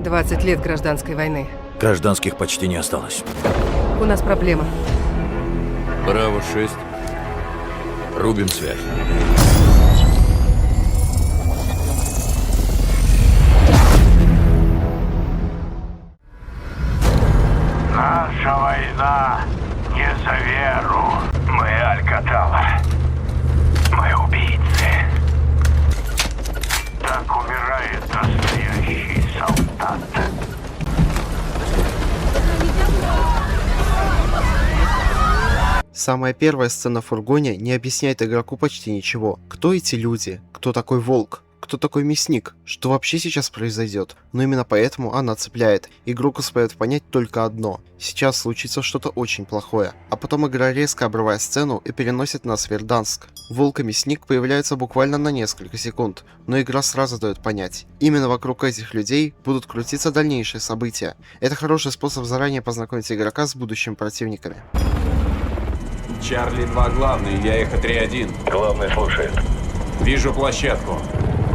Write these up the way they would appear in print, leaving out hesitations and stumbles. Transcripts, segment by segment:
20 лет гражданской войны. Гражданских почти не осталось. У нас проблема. Браво 6. Рубим связь. Наша война не за веру. Мы Алькатала. Мы убийцы. Так умирает настоящий солдат. Самая первая сцена в фургоне не объясняет игроку почти ничего. Кто эти люди? Кто такой волк? Кто такой мясник? Что вообще сейчас произойдет? Но именно поэтому она цепляет. Игрок успеет понять только одно. Сейчас случится что-то очень плохое. А потом игра резко обрывает сцену и переносит нас в Верданск. Волк и мясник появляются буквально на несколько секунд, но игра сразу дает понять. Именно вокруг этих людей будут крутиться дальнейшие события. Это хороший способ заранее познакомить игрока с будущими противниками. Чарли 2 главный, я эхо 3-1. Главный слушает. Вижу площадку.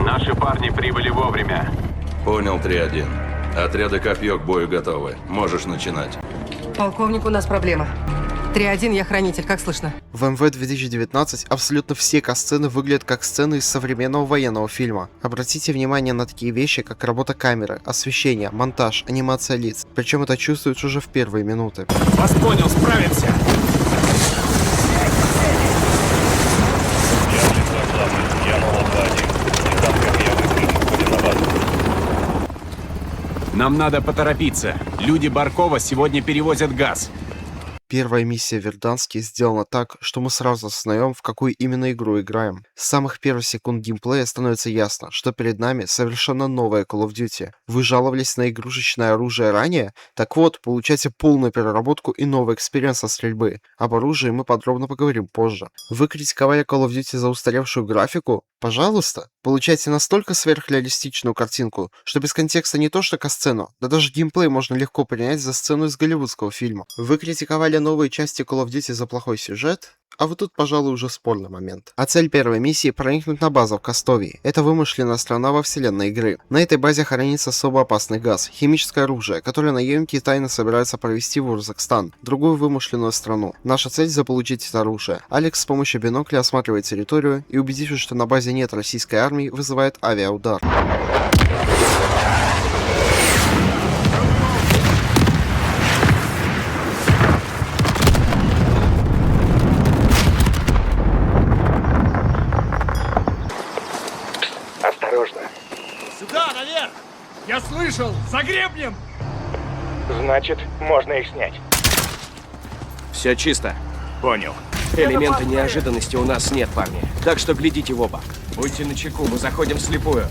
Наши парни прибыли вовремя. Понял, 3-1. Отряды Копье к бою готовы. Можешь начинать. Полковник, у нас проблема. 3-1, я хранитель, как слышно? В МВ 2019 абсолютно все катсцены выглядят как сцены из современного военного фильма. Обратите внимание на такие вещи, как работа камеры, освещение, монтаж, анимация лиц. Причем это чувствуется уже в первые минуты. Вас понял, справимся. Нам надо поторопиться. Люди Баркова сегодня перевозят газ. Первая миссия в Верданске сделана так, что мы сразу осознаем, в какую именно игру играем. С самых первых секунд геймплея становится ясно, что перед нами совершенно новая Call of Duty. Вы жаловались на игрушечное оружие ранее? Так вот, получайте полную переработку и новый экспириенс со стрельбы. Об оружии мы подробно поговорим позже. Вы критиковали Call of Duty за устаревшую графику? Пожалуйста, получайте настолько сверхреалистичную картинку, что без контекста не то что катсцену, да даже геймплей можно легко принять за сцену из голливудского фильма. Вы критиковали новые части Call of Duty за плохой сюжет? А вот тут, пожалуй, уже спорный момент. А цель первой миссии — проникнуть на базу в Кастовии. Это вымышленная страна во вселенной игры. На этой базе хранится особо опасный газ, химическое оружие, которое наемники тайно собираются провести в Урзакстан, другую вымышленную страну. Наша цель — заполучить это оружие. Алекс с помощью бинокля осматривает территорию и, убедившись, что на базе нет российской армии, вызывает авиаудар. Осторожно. Сюда, наверх! Я слышал! За гребнем! Значит, можно их снять. Все чисто. Понял. Элемента неожиданности у нас нет, парни. Так что глядите в оба. Будьте начеку, мы заходим вслепую.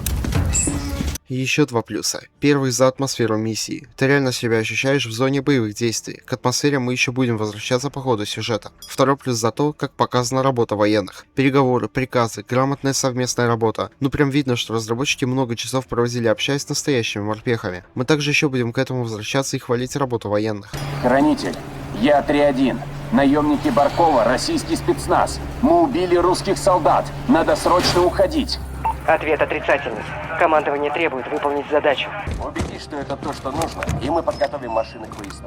И еще два плюса. Первый за атмосферу миссии. Ты реально себя ощущаешь в зоне боевых действий. К атмосфере мы еще будем возвращаться по ходу сюжета. Второй плюс за то, как показана работа военных. Переговоры, приказы, грамотная совместная работа. Ну прям видно, что разработчики много часов проводили, общаясь с настоящими морпехами. Мы также еще будем к этому возвращаться и хвалить работу военных. Хранитель, я 3-1. Наемники Баркова, российский спецназ. Мы убили русских солдат. Надо срочно уходить. Ответ отрицательный. Командование требует выполнить задачу. Убедись, что это то, что нужно, и мы подготовим машины к выезду.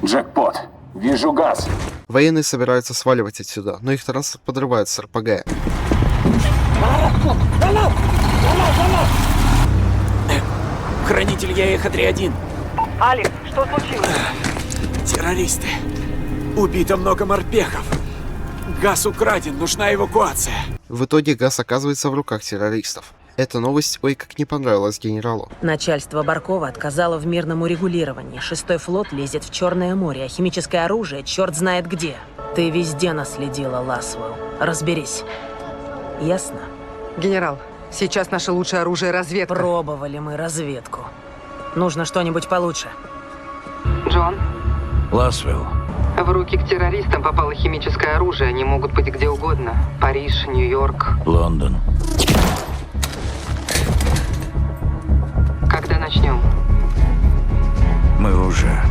Джекпот. Вижу газ. Военные собираются сваливать отсюда, но их транспорт подрывают с РПГ. Хранитель, я эхо 3-1. Алекс, что случилось? Террористы. Убито много морпехов. Газ украден, нужна эвакуация. В итоге газ оказывается в руках террористов. Эта новость ой как не понравилась генералу. Начальство Баркова отказало в мирном урегулировании. 6-й флот лезет в Черное море, а химическое оружие черт знает где. Ты везде наследила, Ласвелл. Разберись. Ясно? Генерал, сейчас наше лучшее оружие — разведка. Пробовали мы разведку. Нужно что-нибудь получше. Джон, Ласвелл. в руки к террористам попало химическое оружие. Они могут быть где угодно. Париж, Нью-Йорк. Лондон. Когда начнем? Мы уже.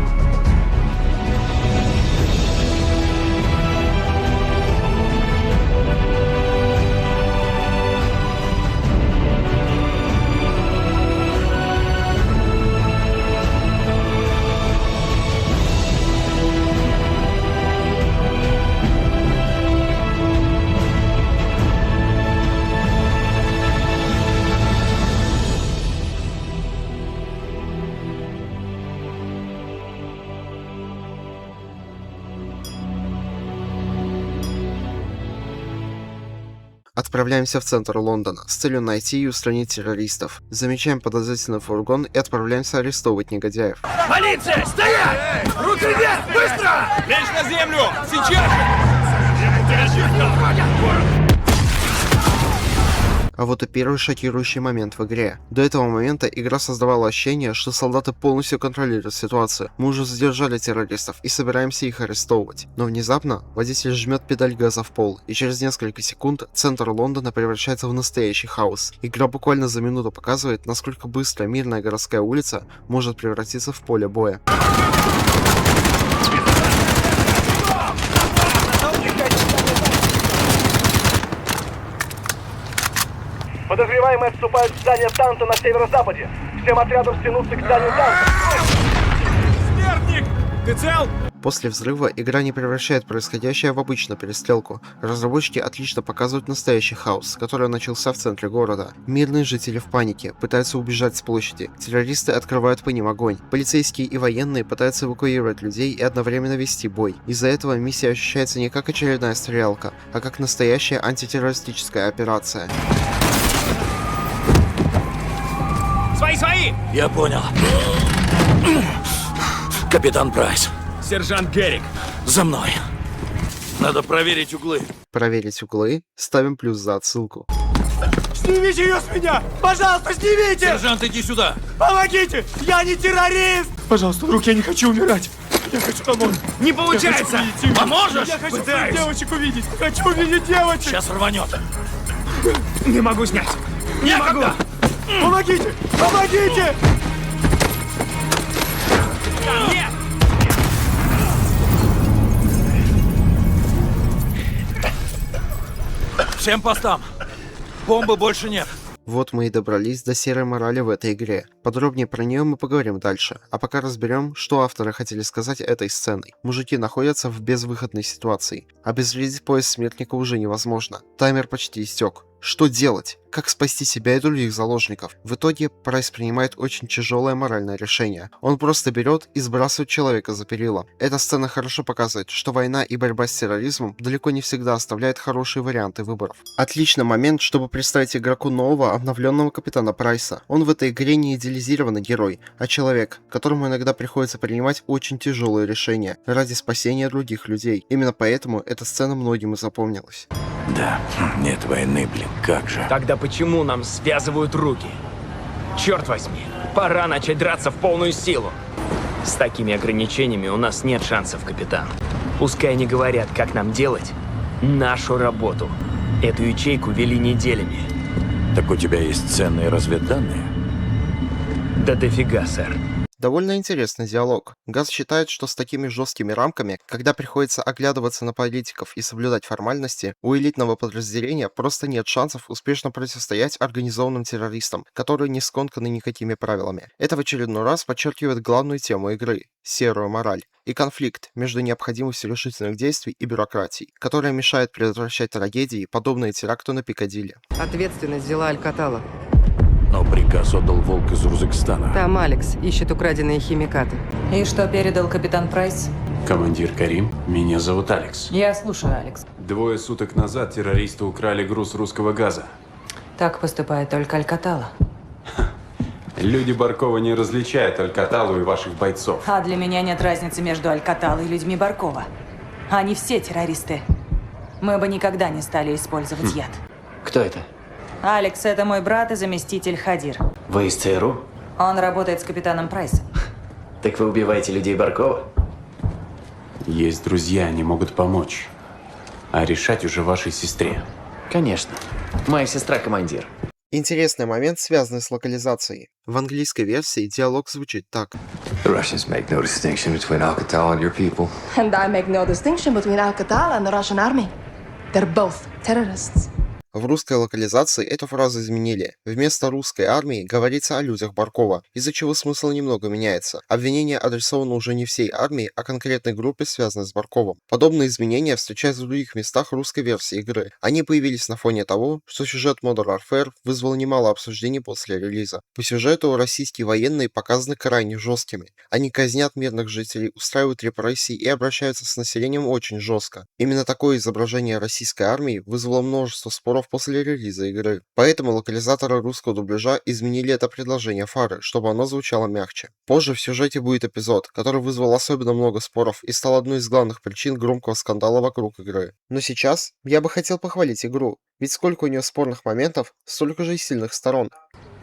Отправляемся в центр Лондона с целью найти и устранить террористов. Замечаем подозрительный фургон и отправляемся арестовывать негодяев. Полиция! Стоять! Руки вверх! Быстро! Лечь на землю! Сейчас! А вот и первый шокирующий момент в игре. До этого момента игра создавала ощущение, что солдаты полностью контролируют ситуацию. Мы уже задержали террористов и собираемся их арестовывать. Но внезапно водитель жмет педаль газа в пол, и через несколько секунд центр Лондона превращается в настоящий хаос. Игра буквально за минуту показывает, насколько быстро мирная городская улица может превратиться в поле боя. Подозреваемые отступают в здание танца на северо-западе. Всем отрядам стянуться к зданию танца. Смертник! Ты цел? После взрыва игра не превращает происходящее в обычную перестрелку. Разработчики отлично показывают настоящий хаос, который начался в центре города. Мирные жители в панике, пытаются убежать с площади. Террористы открывают по ним огонь. Полицейские и военные пытаются эвакуировать людей и одновременно вести бой. Из-за этого миссия ощущается не как очередная стрелялка, а как настоящая антитеррористическая операция. Свои! Я понял. Капитан Прайс, Сержант Геррик! за мной. Надо проверить углы. Проверить углы, ставим плюс за отсылку. Снимите ее с меня! Пожалуйста, снимите! Сержант, иди сюда. Помогите! Я не террорист! Пожалуйста, друг, я не хочу умирать! Я хочу домой! Не получается! Поможешь? Я хочу своих девочек увидеть! Хочу увидеть девочек! Сейчас рванет. Не могу снять! Не могу! Помогите! Помогите! Нет! Всем постам. Бомбы больше нет. Вот мы и добрались до серой морали в этой игре. Подробнее про нее мы поговорим дальше. А пока разберем, что авторы хотели сказать этой сценой. Мужики находятся в безвыходной ситуации. Обезвредить поезд смертника уже невозможно. Таймер почти истек. Что делать? Как спасти себя и других заложников? В итоге Прайс принимает очень тяжелое моральное решение. Он просто берет и сбрасывает человека за перила. Эта сцена хорошо показывает, что война и борьба с терроризмом далеко не всегда оставляет хорошие варианты выборов. Отличный момент, чтобы представить игроку нового, обновленного капитана Прайса. Он в этой игре не идеализированный герой, а человек, которому иногда приходится принимать очень тяжелые решения ради спасения других людей. Именно поэтому эта сцена многим и запомнилась. Да, нет войны, блин, как же. Тогда почему нам связывают руки? Черт возьми, пора начать драться в полную силу. С такими ограничениями у нас нет шансов, капитан. Пускай они говорят, как нам делать нашу работу. Эту ячейку вели неделями. Так у тебя есть ценные разведданные? Да дофига, сэр. Довольно интересный диалог. Газ считает, что с такими жесткими рамками, когда приходится оглядываться на политиков и соблюдать формальности, у элитного подразделения просто нет шансов успешно противостоять организованным террористам, которые не скомканы никакими правилами. Это в очередной раз подчеркивает главную тему игры – серую мораль, и конфликт между необходимостью решительных действий и бюрократией, которая мешает предотвращать трагедии, подобные теракту на Пикадилли. Ответственность взяла Алькатала. Но приказ отдал волк из Урзекстана. Там Алекс ищет украденные химикаты. И что передал капитан Прайс? Командир Карим, меня зовут Алекс. Я слушаю, Алекс. 2 суток назад террористы украли груз русского газа. Так поступает только Алькатала. Люди Баркова не различают Алькаталу и ваших бойцов. А для меня нет разницы между Алькаталой и людьми Баркова. Они все террористы. Мы бы никогда не стали использовать яд. Кто это? Алекс – это мой брат и заместитель Хадир. Вы из ЦРУ? Он работает с капитаном Прайсом. Так вы убиваете людей Баркова? Есть друзья, они могут помочь. А решать уже вашей сестре. Конечно. Моя сестра командир. Интересный момент, связанный с локализацией. В английской версии диалог звучит так. The Russians make no distinction between Al-Qatala and your people. And I make no distinction between Al-Qatala and the Russian army. They're both terrorists. В русской локализации эту фразу изменили. Вместо русской армии говорится о людях Баркова, из-за чего смысл немного меняется. Обвинение адресовано уже не всей армии, а конкретной группе, связанной с Барковым. Подобные изменения встречаются в других местах русской версии игры. Они появились на фоне того, что сюжет Modern Warfare вызвал немало обсуждений после релиза. По сюжету российские военные показаны крайне жесткими. Они казнят мирных жителей, устраивают репрессии и обращаются с населением очень жестко. Именно такое изображение российской армии вызвало множество споров месяцев после релиза игры. Поэтому локализаторы русского дубляжа изменили это предложение Фары, чтобы оно звучало мягче. Позже в сюжете будет эпизод, который вызвал особенно много споров и стал одной из главных причин громкого скандала вокруг игры. Но сейчас я бы хотел похвалить игру, ведь сколько у нее спорных моментов, столько же и сильных сторон.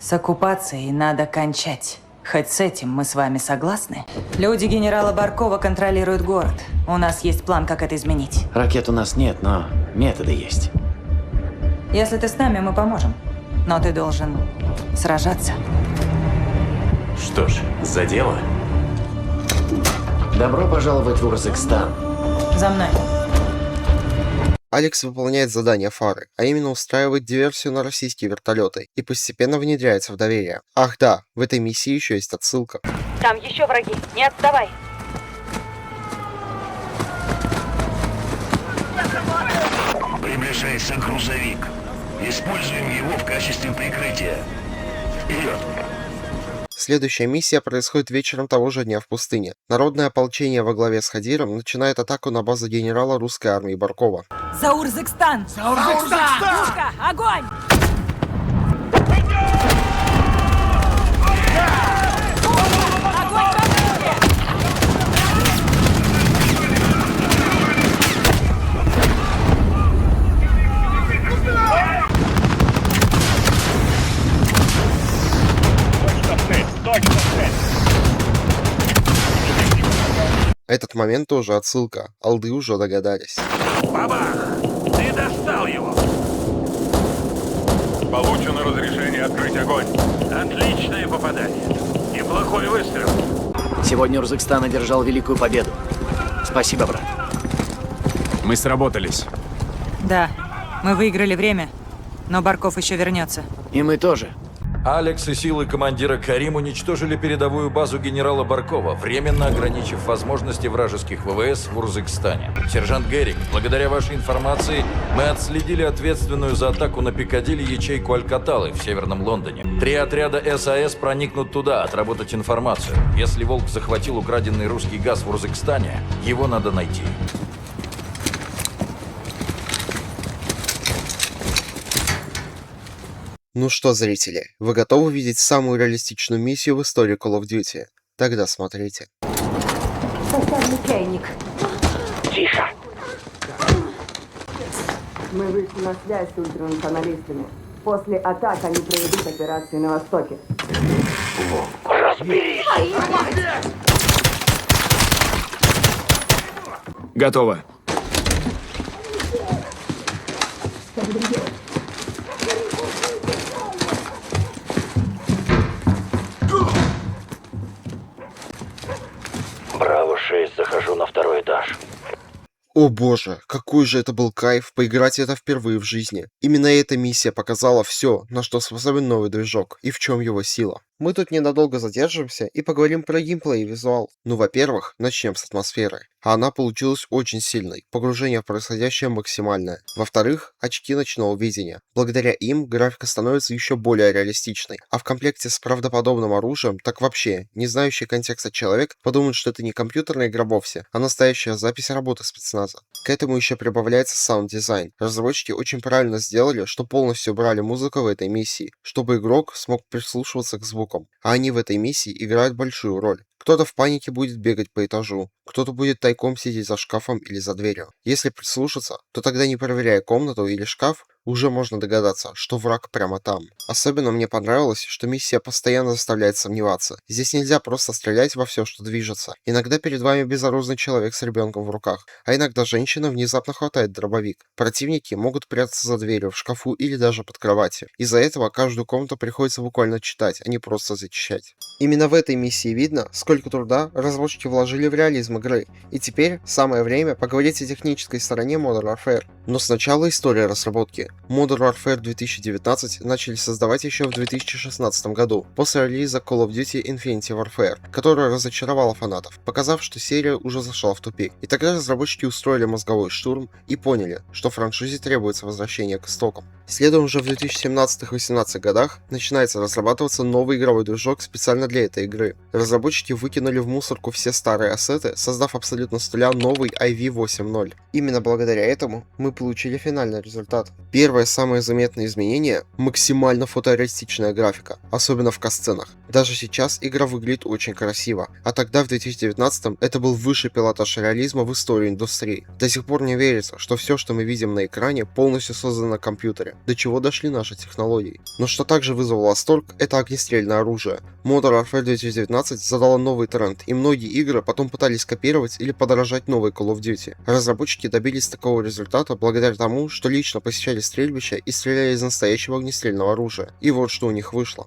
С оккупацией надо кончать. Хоть с этим мы с вами согласны? Люди генерала Баркова контролируют город. У нас есть план, как это изменить. Ракет у нас нет, но методы есть. Если ты с нами, мы поможем. Но ты должен сражаться. Что ж, за дело. Добро пожаловать в Урзыкстан. За мной. Алекс выполняет задание Фары, а именно устраивает диверсию на российские вертолеты и постепенно внедряется в доверие. Ах да, в этой миссии еще есть отсылка. Там еще враги, не отставай. Приближается грузовик. Используем его в качестве прикрытия. Вперед! Следующая миссия происходит вечером того же дня в пустыне. Народное ополчение во главе с Хадиром начинает атаку на базу генерала русской армии Баркова. За Урзыкстан! За Урзыкстан! Пушка! Огонь! Этот момент тоже отсылка, алды уже догадались. Бабах! Ты достал его! Получено разрешение открыть огонь. Отличное попадание. Неплохой выстрел. Сегодня Урзыкстан одержал великую победу. Спасибо, брат. Мы сработались. Да, мы выиграли время, но Барков еще вернется. И мы тоже. Алекс и силы командира Карим уничтожили передовую базу генерала Баркова, временно ограничив возможности вражеских ВВС в Урзыкстане. Сержант Герик, благодаря вашей информации, мы отследили ответственную за атаку на Пикадилли ячейку Алькаталы в Северном Лондоне. 3 отряда САС проникнут туда, отработать информацию. Если Волк захватил украденный русский газ в Урзыкстане, его надо найти. Ну что, зрители, вы готовы видеть самую реалистичную миссию в истории Call of Duty? Тогда смотрите. Поставлю чайник. Тихо! Мы вышли на связь с ультранационалистами. После атак они проведут операции на Востоке. Разберись! Готово. Браво-6, захожу на 2-й этаж. О боже, какой же это был кайф поиграть это впервые в жизни. Именно эта миссия показала все, на что способен новый движок и в чем его сила. Мы тут ненадолго задержимся и поговорим про геймплей и визуал. Ну, во-первых, начнем с атмосферы. А она получилась очень сильной, погружение в происходящее максимальное. Во-вторых, очки ночного видения. Благодаря им графика становится еще более реалистичной. А в комплекте с правдоподобным оружием, так вообще, не знающий контекста человек подумает, что это не компьютерная игра вовсе, а настоящая запись работы спецназа. К этому еще прибавляется саунд-дизайн. Разработчики очень правильно сделали, что полностью убрали музыку в этой миссии, чтобы игрок смог прислушиваться к звукам. А они в этой миссии играют большую роль. Кто-то в панике будет бегать по этажу, кто-то будет тайком сидеть за шкафом или за дверью. Если прислушаться, то тогда, не проверяя комнату или шкаф, уже можно догадаться, что враг прямо там. Особенно мне понравилось, что миссия постоянно заставляет сомневаться. Здесь нельзя просто стрелять во все, что движется. Иногда перед вами безоружный человек с ребенком в руках, а иногда женщина внезапно хватает дробовик. Противники могут прятаться за дверью, в шкафу или даже под кроватью. Из-за этого каждую комнату приходится буквально читать, а не просто зачищать. Именно в этой миссии видно, сколько труда разработчики вложили в реализм игры. И теперь самое время поговорить о технической стороне Modern Warfare. Но сначала история разработки. Modern Warfare 2019 начали создавать еще в 2016 году, после релиза Call of Duty Infinity Warfare, которая разочаровала фанатов, показав, что серия уже зашла в тупик. И тогда разработчики устроили мозговой штурм и поняли, что франшизе требуется возвращение к истокам. Следом уже в 2017-18 годах начинается разрабатываться новый игровой движок специально для этой игры. Разработчики выкинули в мусорку все старые ассеты, создав абсолютно с нуля новый IV-8.0. Именно благодаря этому мы получили финальный результат. Первое самое заметное изменение – максимально фотореалистичная графика, особенно в катсценах. Даже сейчас игра выглядит очень красиво, а тогда в 2019-м это был высший пилотаж реализма в истории индустрии. До сих пор не верится, что все, что мы видим на экране, полностью создано на компьютере, до чего дошли наши технологии. Но что также вызвало восторг – это огнестрельное оружие. Modern Warfare 2019 задала новый тренд, и многие игры потом пытались копировать или подражать новой Call of Duty. Разработчики добились такого результата благодаря тому, что лично посещали стрельбища и стреляли из настоящего огнестрельного оружия. И вот что у них вышло.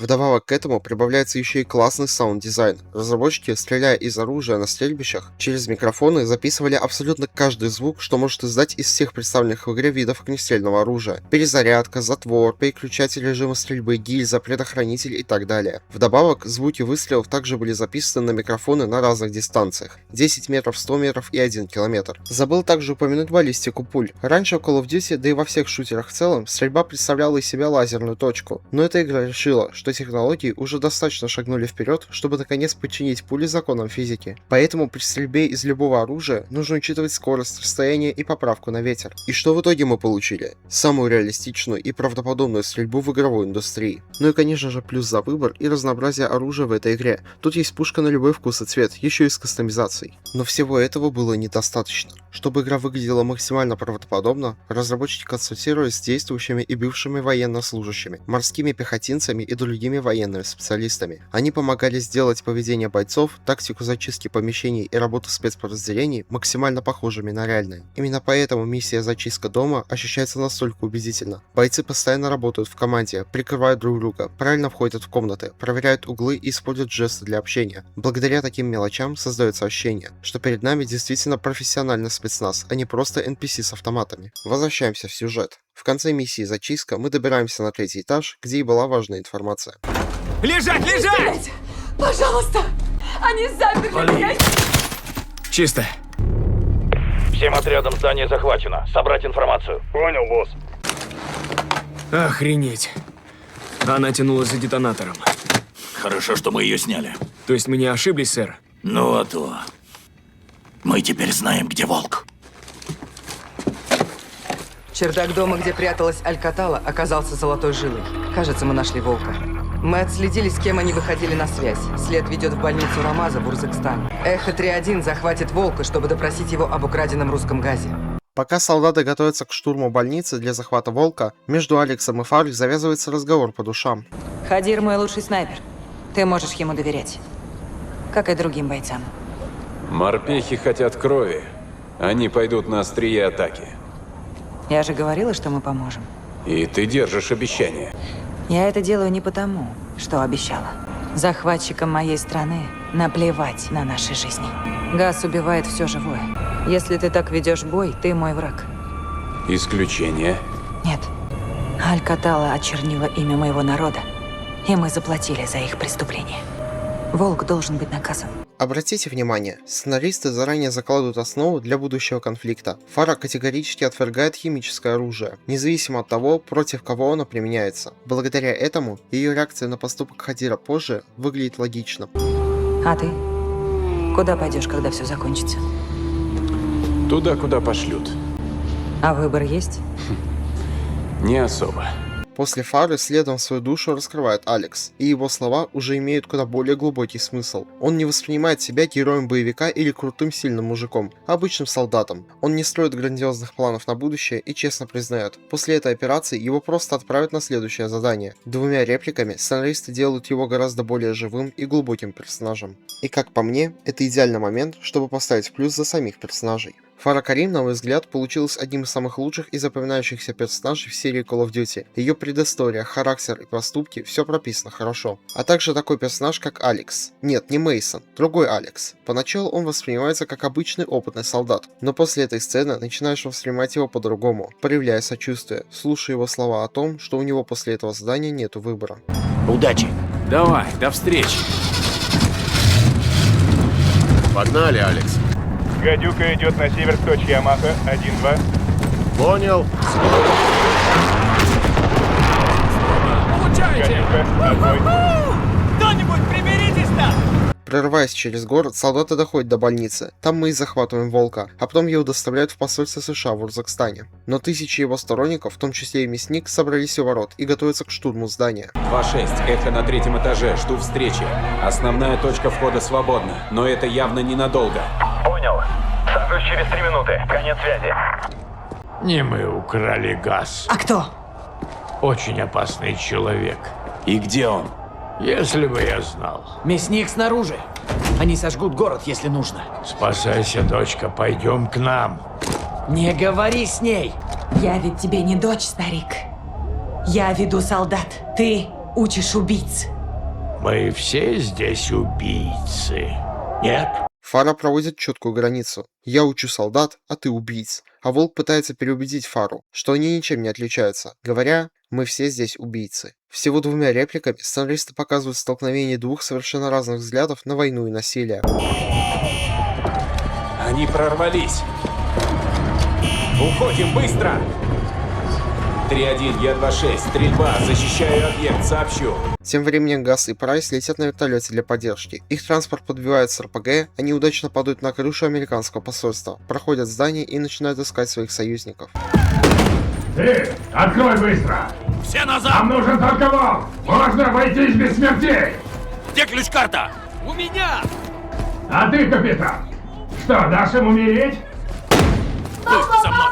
Вдобавок к этому прибавляется еще и классный саунд-дизайн. Разработчики, стреляя из оружия на стрельбищах, через микрофоны записывали абсолютно каждый звук, что может издать из всех представленных в игре видов огнестрельного оружия. Перезарядка, затвор, переключатель режима стрельбы, гильза, предохранитель и так далее. Вдобавок, звуки выстрелов также были записаны на микрофоны на разных дистанциях. 10 метров, 100 метров и 1 километр. Забыл также упомянуть баллистику пуль. Раньше в Call of Duty, да и во всех шутерах в целом, стрельба представляла из себя лазерную точку. Но эта игра решила, что технологии уже достаточно шагнули вперед, чтобы наконец подчинить пули законам физики. Поэтому при стрельбе из любого оружия нужно учитывать скорость, расстояние и поправку на ветер. И что в итоге мы получили? Самую реалистичную и правдоподобную стрельбу в игровой индустрии. Ну и конечно же плюс за выбор и разнообразие оружия в этой игре. Тут есть пушка на любой вкус и цвет, еще и с кастомизацией. Но всего этого было недостаточно. Чтобы игра выглядела максимально правдоподобно, разработчики консультировались с действующими и бывшими военнослужащими, морскими пехотинцами и другими военными специалистами. Они помогали сделать поведение бойцов, тактику зачистки помещений и работу спецподразделений максимально похожими на реальные. Именно поэтому миссия «Зачистка дома» ощущается настолько убедительно. Бойцы постоянно работают в команде, прикрывают друг друга, правильно входят в комнаты, проверяют углы и используют жесты для общения. Благодаря таким мелочам создается ощущение, что перед нами действительно профессиональный спецназ, а не просто NPC с автоматами. Возвращаемся в сюжет. В конце миссии «Зачистка» мы добираемся на 3-й этаж, где и была важная информация. Лежать, лежать! Пожалуйста! Они заперли меня! Чисто. Всем отрядам здание захвачено. Собрать информацию. Понял, босс. Охренеть. Она тянулась за детонатором. Хорошо, что мы ее сняли. То есть мы не ошиблись, сэр? Ну а то. Мы теперь знаем, где волк. Чердак дома, где пряталась Алькатала, оказался золотой жилой. Кажется, мы нашли волка. Мы отследили, с кем они выходили на связь. След ведет в больницу Рамаза в Урзыкстане. Эхо 3-1 захватит волка, чтобы допросить его об украденном русском газе. Пока солдаты готовятся к штурму больницы для захвата волка, между Алексом и Фарой завязывается разговор по душам. Хадир мой лучший снайпер. Ты можешь ему доверять. Как и другим бойцам. Морпехи хотят крови. Они пойдут на острие атаки. Я же говорила, что мы поможем. И ты держишь обещание. Я это делаю не потому, что обещала. Захватчикам моей страны наплевать на наши жизни. Газ убивает все живое. Если ты так ведешь бой, ты мой враг. Исключение? Нет. Алькатала очернила имя моего народа, и мы заплатили за их преступление. Волк должен быть наказан. Обратите внимание, сценаристы заранее закладывают основу для будущего конфликта. Фара категорически отвергает химическое оружие, независимо от того, против кого оно применяется. Благодаря этому ее реакция на поступок Хадира позже выглядит логично. А ты? Куда пойдешь, когда все закончится? Туда, куда пошлют. А выбор есть? Не особо. После Фары следом в свою душу раскрывает Алекс, и его слова уже имеют куда более глубокий смысл. Он не воспринимает себя героем боевика или крутым сильным мужиком, а обычным солдатом. Он не строит грандиозных планов на будущее и честно признает, после этой операции его просто отправят на следующее задание. Двумя репликами сценаристы делают его гораздо более живым и глубоким персонажем. И как по мне, это идеальный момент, чтобы поставить плюс за самих персонажей. Фара Карим, на мой взгляд, получилась одним из самых лучших и запоминающихся персонажей в серии Call of Duty. Ее предыстория, характер и поступки, все прописано хорошо. А также такой персонаж, как Алекс. Нет, не Мейсон, другой Алекс. Поначалу он воспринимается как обычный опытный солдат, но после этой сцены начинаешь воспринимать его по-другому, проявляя сочувствие, слушая его слова о том, что у него после этого задания нету выбора. Удачи! Давай, до встречи! Погнали, Алекс! Гадюка идет на север к точке Ямаха. 1-2. Понял. Получайте! Кто-нибудь приберитесь там! Прорываясь через город, солдаты доходят до больницы. Там мы и захватываем Волка, а потом его доставляют в посольство США в Урзакстане. Но тысячи его сторонников, в том числе и Мясник, собрались у ворот и готовятся к штурму здания. 2-6, Эхо на 3-м этаже, жду встречи. Основная точка входа свободна, но это явно ненадолго. Понял. Сажусь через 3 минуты. Конец связи. Не мы украли газ. А кто? Очень опасный человек. И где он? Если бы я знал. Мясник снаружи. Они сожгут город, если нужно. Спасайся, дочка, пойдем к нам. Не говори с ней. Я ведь тебе не дочь, старик. Я веду солдат. Ты учишь убийц. Мы все здесь убийцы. Нет? Фара проводит четкую границу. Я учу солдат, а ты убийц. А Волк пытается переубедить Фару, что они ничем не отличаются, говоря, мы все здесь убийцы. Всего 2 репликами сценаристы показывают столкновение 2 совершенно разных взглядов на войну и насилие. Они прорвались. Уходим быстро! 3-1, я 2-6, стрельба, защищаю объект, сообщу. Тем временем Гас и Прайс летят на вертолете для поддержки. Их транспорт подбивает с РПГ, они удачно падают на крышу американского посольства, проходят здание и начинают искать своих союзников. Ты, открой быстро! Все назад! Нам нужен только Волк! Можно обойтись без смертей! Где ключ-карта? У меня! А ты, капитан, что, дашь им умереть? Стой, за мной!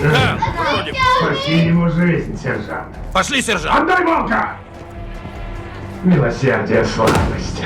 Да, вроде. Спаси ему жизнь, сержант. Пошли, сержант! Отдай Волка! Милосердие, слабость.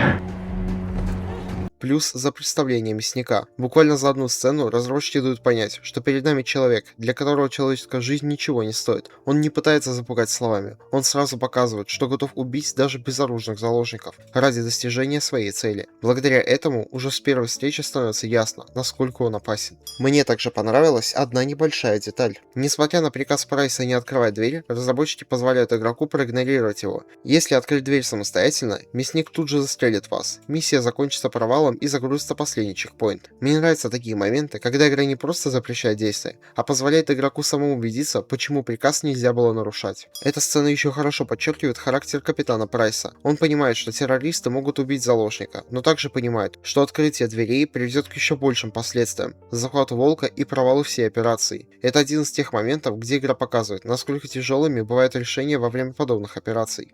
Плюс за представление Мясника. Буквально за одну сцену разработчики дают понять, что перед нами человек, для которого человеческая жизнь ничего не стоит. Он не пытается запугать словами. Он сразу показывает, что готов убить даже безоружных заложников ради достижения своей цели. Благодаря этому уже с первой встречи становится ясно, насколько он опасен. Мне также понравилась одна небольшая деталь. Несмотря на приказ Прайса не открывать дверь, разработчики позволяют игроку проигнорировать его. Если открыть дверь самостоятельно, Мясник тут же застрелит вас. Миссия закончится провалом и загрузится последний чекпоинт. Мне нравятся такие моменты, когда игра не просто запрещает действия, а позволяет игроку самому убедиться, почему приказ нельзя было нарушать. Эта сцена еще хорошо подчеркивает характер капитана Прайса. Он понимает, что террористы могут убить заложника, но также понимает, что открытие дверей приведет к еще большим последствиям, захвату Волка и провалу всей операции. Это один из тех моментов, где игра показывает, насколько тяжелыми бывают решения во время подобных операций.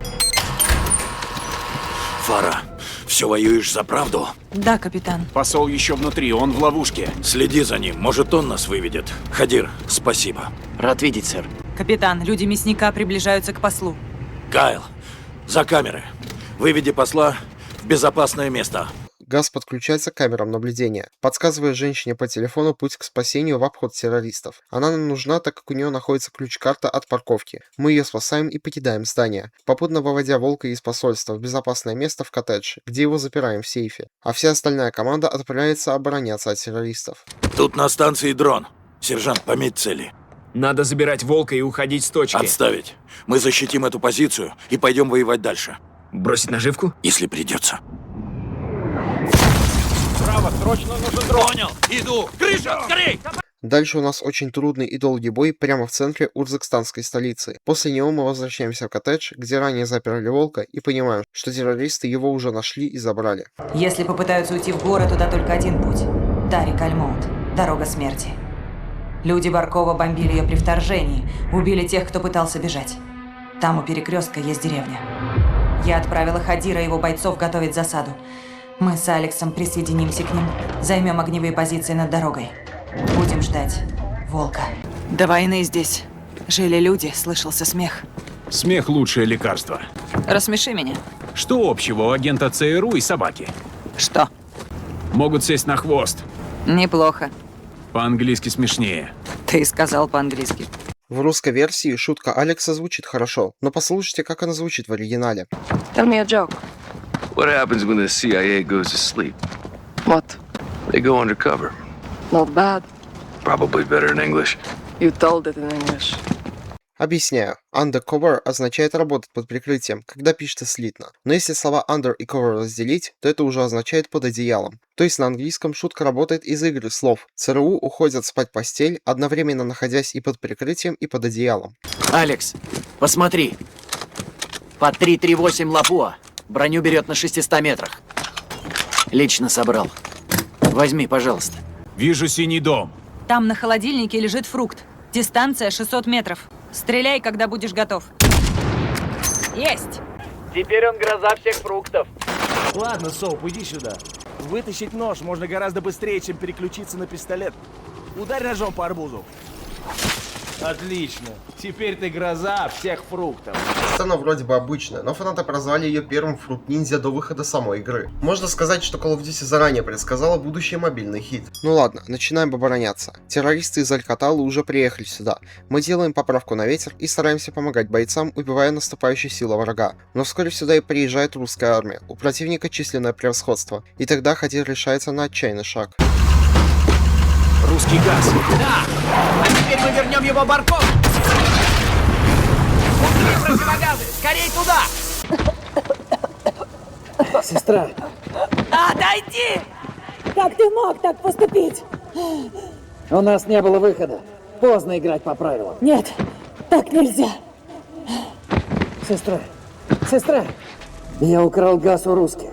Фара, все воюешь за правду? Да, капитан. Посол еще внутри, он в ловушке. Следи за ним, может он нас выведет. Хадир, спасибо. Рад видеть, сэр. Капитан, люди Мясника приближаются к послу. Кайл, за камеры. Выведи посла в безопасное место. Газ подключается к камерам наблюдения, подсказывая женщине по телефону путь к спасению в обход террористов. Она нам нужна, так как у нее находится ключ-карта от парковки. Мы ее спасаем и покидаем здание, попутно выводя Волка из посольства в безопасное место в коттедж, где его запираем в сейфе. А вся остальная команда отправляется обороняться от террористов. Тут на станции дрон. Сержант, пометь цели. Надо забирать Волка и уходить с точки. Отставить. Мы защитим эту позицию и пойдем воевать дальше. Бросить наживку? Если придется. Право, срочно нужен дрон. Понял, иду. Крыша, скорей! Дальше у нас очень трудный и долгий бой прямо в центре урзакстанской столицы. После него мы возвращаемся в коттедж, где ранее заперли Волка, и понимаем, что террористы его уже нашли и забрали. Если попытаются уйти в горы, туда только один путь. Тарик Аль-Моут. Дорога смерти. Люди Баркова бомбили ее при вторжении, убили тех, кто пытался бежать. Там у перекрестка есть деревня. Я отправила Хадира и его бойцов готовить засаду. Мы с Алексом присоединимся к ним, займем огневые позиции над дорогой. Будем ждать Волка. До войны здесь жили люди, слышался смех. Смех – лучшее лекарство. Рассмеши меня. Что общего у агента ЦРУ и собаки? Что? Могут сесть на хвост. Неплохо. По-английски смешнее. Ты сказал по-английски. В русской версии шутка Алекса звучит хорошо, но послушайте, как она звучит в оригинале. Tell me a joke. What happens when the CIA goes to sleep? What? They go undercover. Not bad. Probably better in English. You told it in English. Объясняю. Undercover означает работать под прикрытием, когда пишется слитно. Но если слова under и cover разделить, то это уже означает под одеялом. То есть на английском шутка работает из игры слов. ЦРУ уходят спать в постель, одновременно находясь и под прикрытием, и под одеялом. Алекс, посмотри. По 338 Лапуа. Броню берет на 600 метрах. Лично собрал. Возьми, пожалуйста. Вижу синий дом. Там на холодильнике лежит фрукт. Дистанция 600 метров. Стреляй, когда будешь готов. Есть! Теперь он гроза всех фруктов. Ладно, Соуп, иди сюда. Вытащить нож можно гораздо быстрее, чем переключиться на пистолет. Ударь ножом по арбузу. Отлично. Теперь ты гроза всех фруктов. Сцена вроде бы обычная, но фанаты прозвали ее первым фрукт-ниндзя до выхода самой игры. Можно сказать, что Call of Duty заранее предсказала будущий мобильный хит. Ну ладно, начинаем обороняться. Террористы из Алькаталы уже приехали сюда. Мы делаем поправку на ветер и стараемся помогать бойцам, убивая наступающие силы врага. Но вскоре сюда и приезжает русская армия. У противника численное превосходство. И тогда Хадир решается на отчаянный шаг. Русский газ. Да! А теперь мы вернем его Барков! Убери противогазы! Скорей туда! Сестра! Отойди! Как ты мог так поступить? У нас не было выхода. Поздно играть по правилам. Нет, так нельзя. Сестра, я украл газ у русских,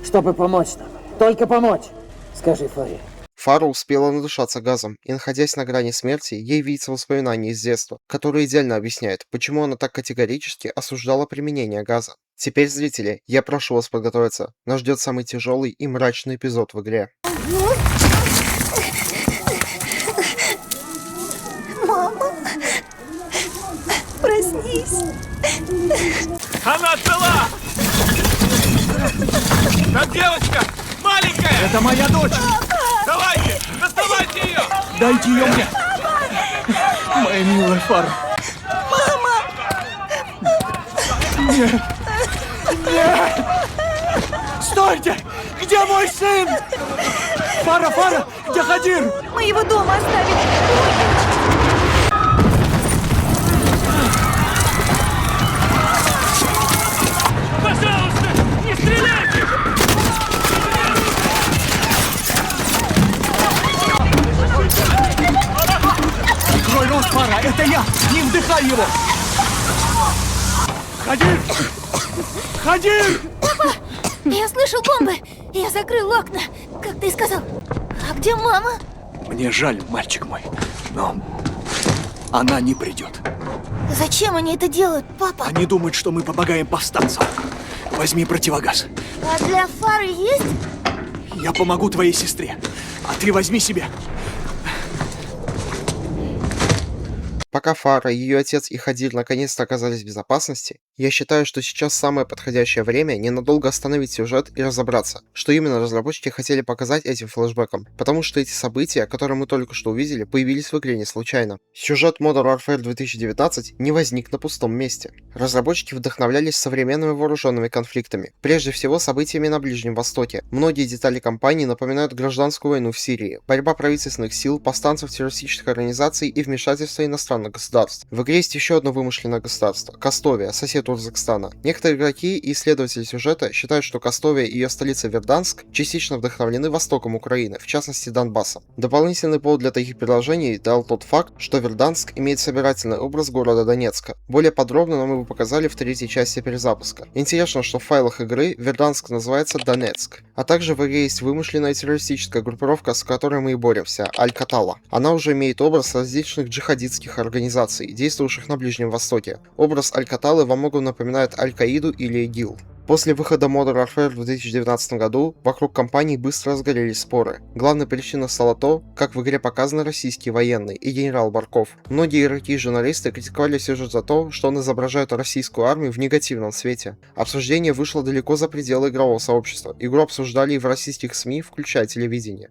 чтобы помочь нам. Только помочь. Скажи Фаре. Фара успела надышаться газом, и, находясь на грани смерти, ей видится воспоминание из детства, которое идеально объясняет, почему она так категорически осуждала применение газа. Теперь, зрители, я прошу вас подготовиться. Нас ждет самый тяжелый и мрачный эпизод в игре. Мама, проснись. Она цела! Там девочка! Маленькая! Это моя дочь! Давайте! Доставайте ее! Дайте ее мне! Моя милая Фара! Мама! Нет! Нет! Стойте! Где мой сын? Фара! Где Хадир? Мы его дома оставили. Пожалуйста, не стреляйте! Открой рот, Фара! Это я! Не вдыхай его! Хадир! Хадир! Папа! Я слышу бомбы! Я закрыл окна, как ты сказал. А где мама? Мне жаль, мальчик мой, но она не придет. Зачем они это делают, папа? Они думают, что мы помогаем повстанцам. Возьми противогаз. А для Фары есть? Я помогу твоей сестре, а ты возьми себе. Пока Фара, ее отец и Хадир наконец-то оказались в безопасности, я считаю, что сейчас самое подходящее время ненадолго остановить сюжет и разобраться, что именно разработчики хотели показать этим флешбэком, потому что эти события, которые мы только что увидели, появились в игре не случайно. Сюжет Modern Warfare 2019 не возник на пустом месте. Разработчики вдохновлялись современными вооруженными конфликтами, прежде всего событиями на Ближнем Востоке. Многие детали кампании напоминают гражданскую войну в Сирии, борьба правительственных сил, повстанцев террористических организаций и вмешательство иностранных государств. В игре есть еще одно вымышленное государство – Кастовия, сосед Урзакстана. Некоторые игроки и исследователи сюжета считают, что Кастовия и ее столица Верданск частично вдохновлены востоком Украины, в частности Донбассом. Дополнительный повод для таких предложений дал тот факт, что Верданск имеет собирательный образ города Донецка. Более подробно нам его показали в третьей части перезапуска. Интересно, что в файлах игры Верданск называется Донецк. А также в игре есть вымышленная террористическая группировка, с которой мы и боремся – Аль-Катала. Она уже имеет образ различных джихадистских организаций, действующих на Ближнем Востоке. Образ Аль-Каталы во многом напоминает Аль-Каиду или ИГИЛ. После выхода Modern Warfare в 2019 году вокруг компании быстро разгорелись споры. Главной причиной стало то, как в игре показаны российские военные и генерал Барков. Многие игроки и журналисты критиковали сюжет за то, что он изображает российскую армию в негативном свете. Обсуждение вышло далеко за пределы игрового сообщества. Игру обсуждали и в российских СМИ, включая телевидение.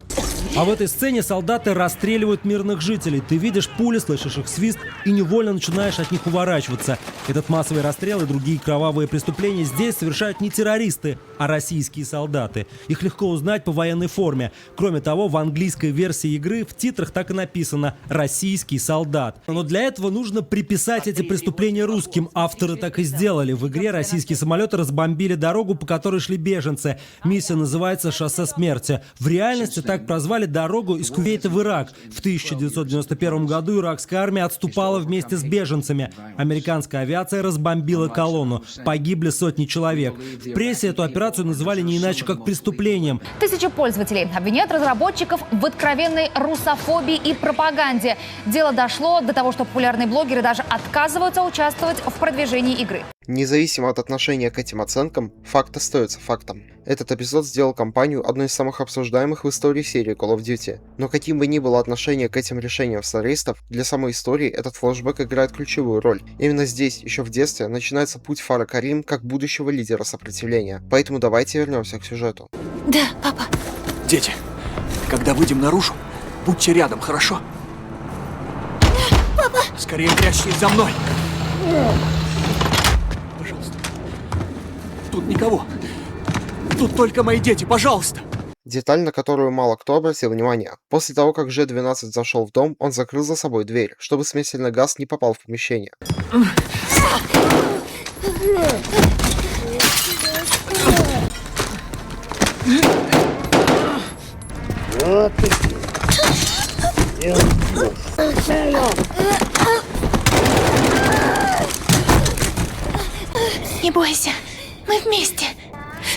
А в этой сцене солдаты расстреливают мирных жителей. Ты видишь пули, слышишь их свист и невольно начинаешь от них уворачиваться. Этот массовый расстрел и другие кровавые преступления здесь совершают не террористы, а российские солдаты. Их легко узнать по военной форме. Кроме того, в английской версии игры в титрах так и написано «Российский солдат». Но для этого нужно приписать эти преступления русским. Авторы так и сделали. В игре российские самолеты разбомбили дорогу, по которой шли беженцы. Миссия называется «Шоссе смерти». В реальности так прозвали дорогу из Кувейта в Ирак. В 1991 году иракская армия отступала вместе с беженцами. Американская авиация разбомбила колонну. Погибли сотни человек. В прессе эту операцию называли не иначе как преступлением. Тысячи пользователей обвиняют разработчиков в откровенной русофобии и пропаганде. Дело дошло до того, что популярные блогеры даже отказываются участвовать в продвижении игры. Независимо от отношения к этим оценкам, факт остается фактом. Этот эпизод сделал кампанию одной из самых обсуждаемых в истории серии Call of Duty. Но каким бы ни было отношение к этим решениям сценаристов, для самой истории этот флешбэк играет ключевую роль. Именно здесь, еще в детстве, начинается путь Фара Карим как будущего лидера сопротивления. Поэтому давайте вернемся к сюжету. Да, папа. Дети, когда выйдем наружу, будьте рядом, хорошо? Папа! Скорее прячьтесь за мной! Пожалуйста. Тут никого. Тут только мои дети, пожалуйста! Деталь, на которую мало кто обратил внимание. После того, как G-12 зашел в дом, он закрыл за собой дверь, чтобы смертельный газ не попал в помещение. Вот не бойся, мы вместе.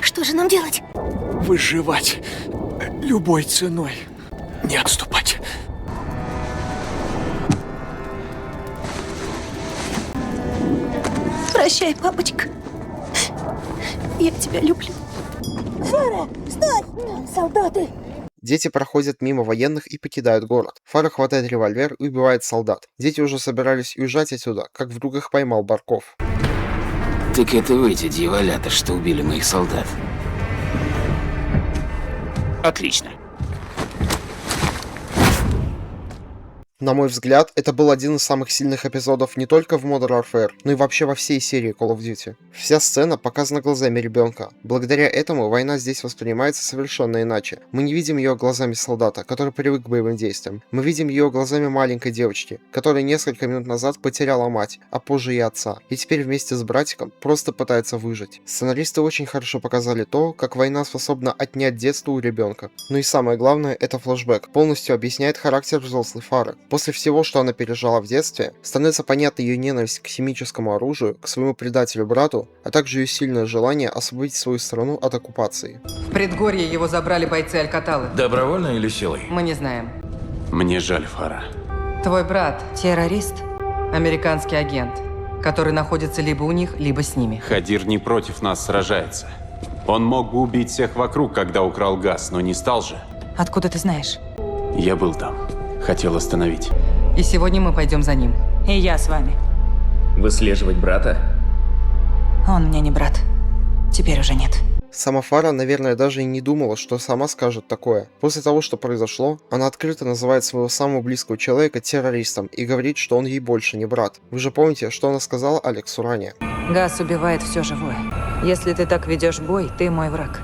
Что же нам делать? Выживать любой ценой. Не отступать. Прощай, папочка. Я тебя люблю. Фара, стой! Там солдаты! Дети проходят мимо военных и покидают город. Фара хватает револьвер и убивает солдат. Дети уже собирались уезжать отсюда, как вдруг их поймал Барков. Так это вы, эти дьяволята, что убили моих солдат. Отлично. На мой взгляд, это был один из самых сильных эпизодов не только в Modern Warfare, но и вообще во всей серии Call of Duty. Вся сцена показана глазами ребенка. Благодаря этому война здесь воспринимается совершенно иначе. Мы не видим ее глазами солдата, который привык к боевым действиям. Мы видим ее глазами маленькой девочки, которая несколько минут назад потеряла мать, а позже и отца. И теперь вместе с братиком просто пытается выжить. Сценаристы очень хорошо показали то, как война способна отнять детство у ребенка. Ну и самое главное, это флешбэк полностью объясняет характер взрослой Фары. После всего, что она пережила в детстве, становится понятна ее ненависть к химическому оружию, к своему предателю-брату, а также ее сильное желание освободить свою страну от оккупации. В предгорье его забрали бойцы Алькаталы. Добровольно или силой? Мы не знаем. Мне жаль, Фара. Твой брат – террорист, американский агент, который находится либо у них, либо с ними. Хадир не против нас сражается. Он мог бы убить всех вокруг, когда украл газ, но не стал же. Откуда ты знаешь? Я был там. Хотел остановить. И сегодня мы пойдем за ним. И я с вами. Выслеживать брата? Он мне не брат. Теперь уже нет. Сама Фара, наверное, даже и не думала, что сама скажет такое. После того, что произошло, она открыто называет своего самого близкого человека террористом и говорит, что он ей больше не брат. Вы же помните, что она сказала Алексу ранее? Газ убивает все живое. Если ты так ведешь бой, ты мой враг.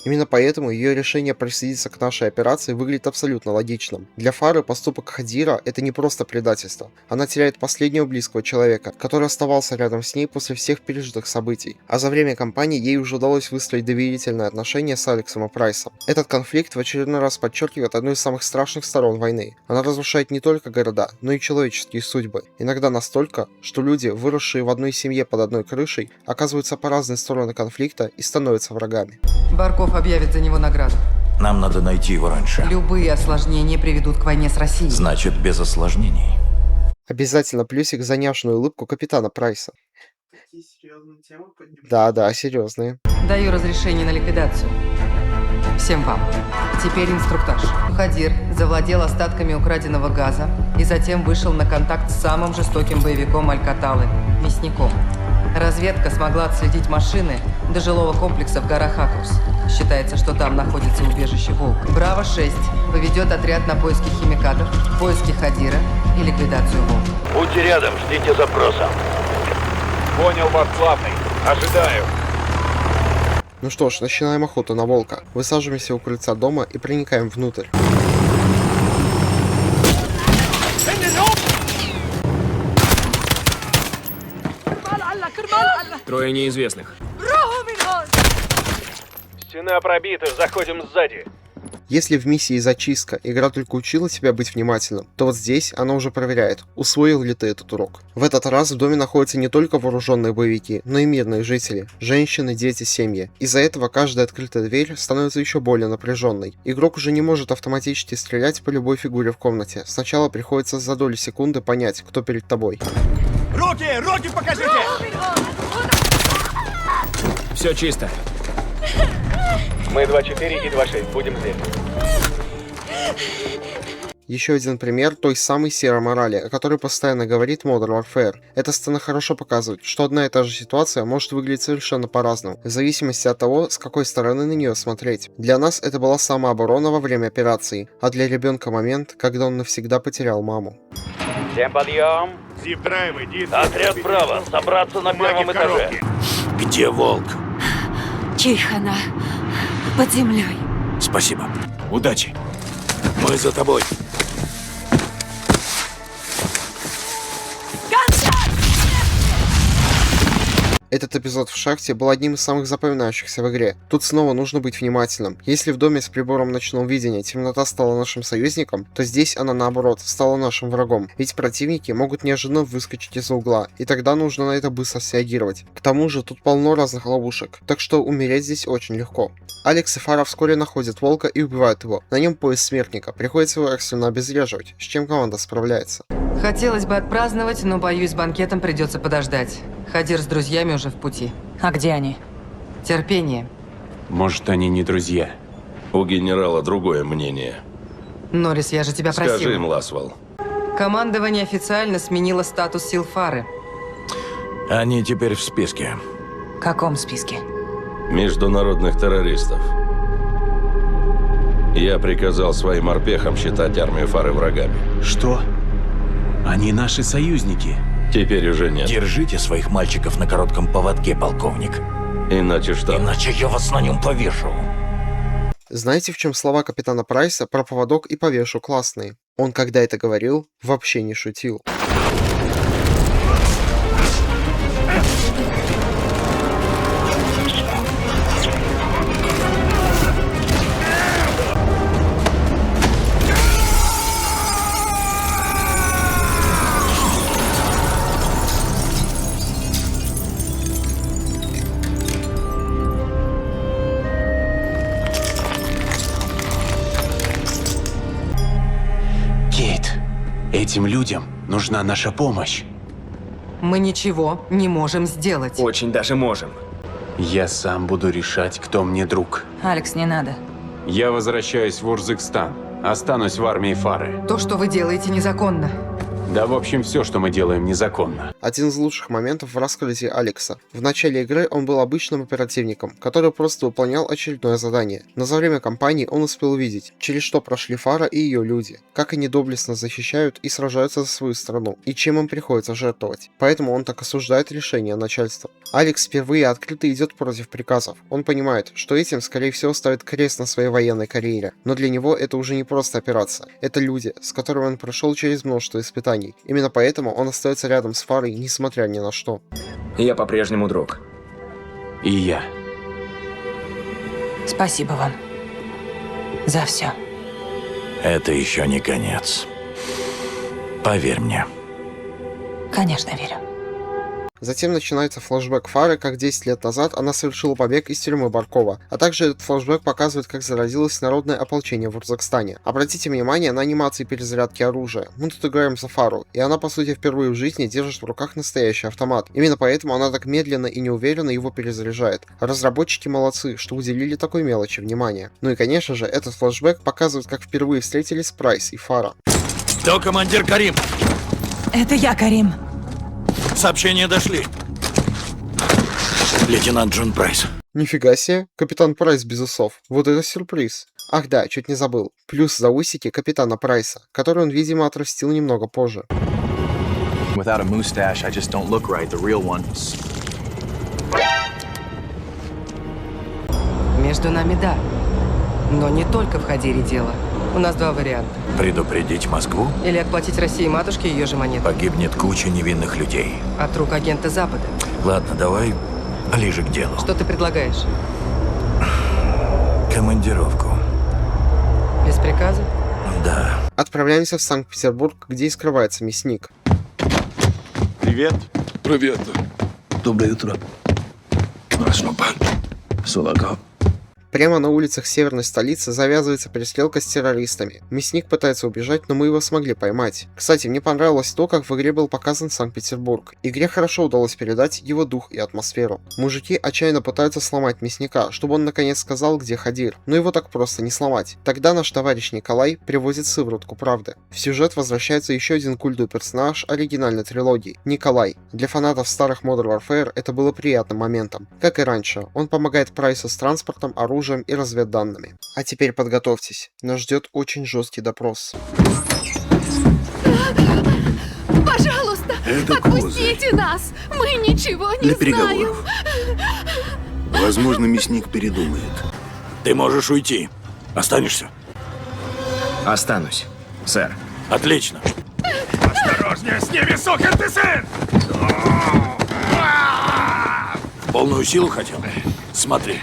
Именно поэтому ее решение присоединиться к нашей операции выглядит абсолютно логичным. Для Фары поступок Хадира – это не просто предательство. Она теряет последнего близкого человека, который оставался рядом с ней после всех пережитых событий. А за время кампании ей уже удалось выстроить доверительные отношения с Алексом и Прайсом. Этот конфликт в очередной раз подчеркивает одну из самых страшных сторон войны. Она разрушает не только города, но и человеческие судьбы. Иногда настолько, что люди, выросшие в одной семье под одной крышей, оказываются по разные стороны конфликта и становятся врагами. Барков объявит за него награду. Нам надо найти его раньше. Любые осложнения приведут к войне с Россией. Значит, без осложнений. Обязательно плюсик за няшную улыбку капитана Прайса. Да, серьезные. Даю разрешение на ликвидацию. Всем вам. Теперь инструктаж. Хадир завладел остатками украденного газа и затем вышел на контакт с самым жестоким боевиком Алькаталы – мясником. Разведка смогла отследить машины до жилого комплекса в горах Акрус. Считается, что там находится убежище Волк. Браво-6 поведет отряд на поиски химикатов, поиски Хадира и ликвидацию Волка. Будьте рядом, ждите запроса. Понял вас, главный. Ожидаю. Ну что ж, начинаем охоту на волка. Высаживаемся у крыльца дома и проникаем внутрь. Трое неизвестных. Стена пробита, заходим сзади. Если в миссии «Зачистка» игра только учила тебя быть внимательным, то вот здесь она уже проверяет, усвоил ли ты этот урок. В этот раз в доме находятся не только вооруженные боевики, но и мирные жители, женщины, дети, семьи. Из-за этого каждая открытая дверь становится еще более напряженной. Игрок уже не может автоматически стрелять по любой фигуре в комнате. Сначала приходится за долю секунды понять, кто перед тобой. Руки! Руки покажите! Все чисто. Мы 2-4 и 2-6, будем здесь. Еще один пример той самой серой морали, о которой постоянно говорит Modern Warfare. Эта сцена хорошо показывает, что одна и та же ситуация может выглядеть совершенно по-разному, в зависимости от того, с какой стороны на нее смотреть. Для нас это была самооборона во время операции, а для ребенка момент, когда он навсегда потерял маму. Всем подъем. Отряд «Браво», собраться на первом этаже. Где волк? Чайхана. Под землей. Спасибо. Удачи. Мы за тобой. Этот эпизод в шахте был одним из самых запоминающихся в игре. Тут снова нужно быть внимательным. Если в доме с прибором ночного видения темнота стала нашим союзником, то здесь она наоборот стала нашим врагом. Ведь противники могут неожиданно выскочить из-за угла, и тогда нужно на это быстро среагировать. К тому же тут полно разных ловушек, так что умереть здесь очень легко. Алекс и Фара вскоре находят волка и убивают его. На нем пояс смертника, приходится его экстренно обезвреживать, с чем команда справляется. Хотелось бы отпраздновать, но, боюсь, с банкетом придется подождать. Хадир с друзьями уже в пути. А где они? Терпение. Может, они не друзья. У генерала другое мнение. Норрис, я же тебя просил. Скажи им, Ласвелл. Командование официально сменило статус сил Фары. Они теперь в списке. В каком списке? Международных террористов. Я приказал своим морпехам считать армию Фары врагами. Что? Они наши союзники. Теперь уже нет. Держите своих мальчиков на коротком поводке, полковник. Иначе что? Иначе я вас на нем повешу. Знаете, в чем слова капитана Прайса про поводок и повешу классные? Он, когда это говорил, вообще не шутил. Этим людям нужна наша помощь. Мы ничего не можем сделать. Очень даже можем. Я сам буду решать, кто мне друг. Алекс, не надо. Я возвращаюсь в Урзыкстан. Останусь в армии Фары. То, что вы делаете, незаконно. Да, в общем, все, что мы делаем, незаконно. Один из лучших моментов в рассказе Алекса. В начале игры он был обычным оперативником, который просто выполнял очередное задание. Но за время кампании он успел увидеть, через что прошли Фара и ее люди, как они доблестно защищают и сражаются за свою страну, и чем им приходится жертвовать. Поэтому он так осуждает решение начальства. Алекс впервые открыто идет против приказов. Он понимает, что этим, скорее всего, ставит крест на своей военной карьере. Но для него это уже не просто операция. Это люди, с которыми он прошел через множество испытаний. Именно поэтому он остается рядом с Фарой, несмотря ни на что. Я по-прежнему друг. И я. Спасибо вам за все. Это еще не конец. Поверь мне. Конечно, верю. Затем начинается флешбэк Фары, как 10 лет назад она совершила побег из тюрьмы Баркова. А также этот флешбэк показывает, как зародилось народное ополчение в Урзыкстане. Обратите внимание на анимации перезарядки оружия. Мы тут играем за Фару, и она, по сути, впервые в жизни держит в руках настоящий автомат. Именно поэтому она так медленно и неуверенно его перезаряжает. Разработчики молодцы, что уделили такой мелочи внимания. Ну и, конечно же, этот флешбэк показывает, как впервые встретились Прайс и Фара. Кто командир Карим? Это я, Карим. Сообщения дошли. Лейтенант Джон Прайс. Нифига себе, капитан Прайс без усов. Вот это сюрприз. Ах да, чуть не забыл. Плюс за усики капитана Прайса, который он, видимо, отрастил немного позже. Without a mustache, I just don't look right, the real one. Между нами да. Но не только в Хадире дело. У нас два варианта. Предупредить Москву? Или отплатить России матушке ее же монеты. Погибнет куча невинных людей. От рук агента Запада. Ладно, давай ближе к делу. Что ты предлагаешь? Командировку. Без приказа? Да. Отправляемся в Санкт-Петербург, где и скрывается мясник. Привет. Привет. Доброе утро. Хорошо, пан. Сулагов. Прямо на улицах северной столицы завязывается перестрелка с террористами. Мясник пытается убежать, но мы его смогли поймать. Кстати, мне понравилось то, как в игре был показан Санкт-Петербург. Игре хорошо удалось передать его дух и атмосферу. Мужики отчаянно пытаются сломать мясника, чтобы он наконец сказал, где Хадир. Но его так просто не сломать. Тогда наш товарищ Николай привозит сыворотку правды. В сюжет возвращается еще один культовый персонаж оригинальной трилогии – Николай. Для фанатов старых Modern Warfare это было приятным моментом. Как и раньше, он помогает Прайсу с транспортом, оружием и разведданными. А теперь подготовьтесь, нас ждет очень жесткий допрос. Пожалуйста, отпустите нас! Мы ничего не знаем! Возможно, мясник передумает. Ты можешь уйти. Останешься? Останусь, сэр. Отлично. Осторожнее с ними, сукин ты сын! Полную силу хотел? Смотри.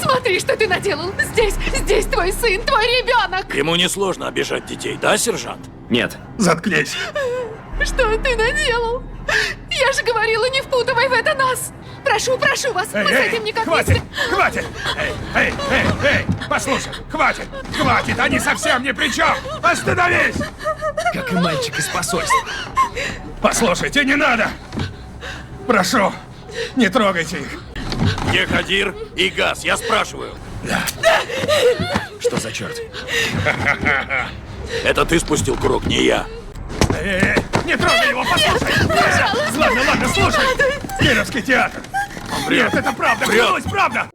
Смотри, что ты наделал! Здесь твой сын, твой ребенок! Ему несложно обижать детей, да, сержант? Нет. Заткнись. Что ты наделал? Я же говорила, не впутывай в это нас! Прошу вас, мы с этим никак хватит, хватит! Эй, послушай, хватит, они совсем ни при чем! Остановись! Как и мальчик из посольства. Послушайте, не надо! Прошу, не трогайте их! Где Хадир и Газ, я спрашиваю. Что за черт? Это ты спустил курок, не я. Не трогай его, послушай! Пожалуйста! Ладно, слушай! Кировский театр! Нет, это правда, клянусь, правда!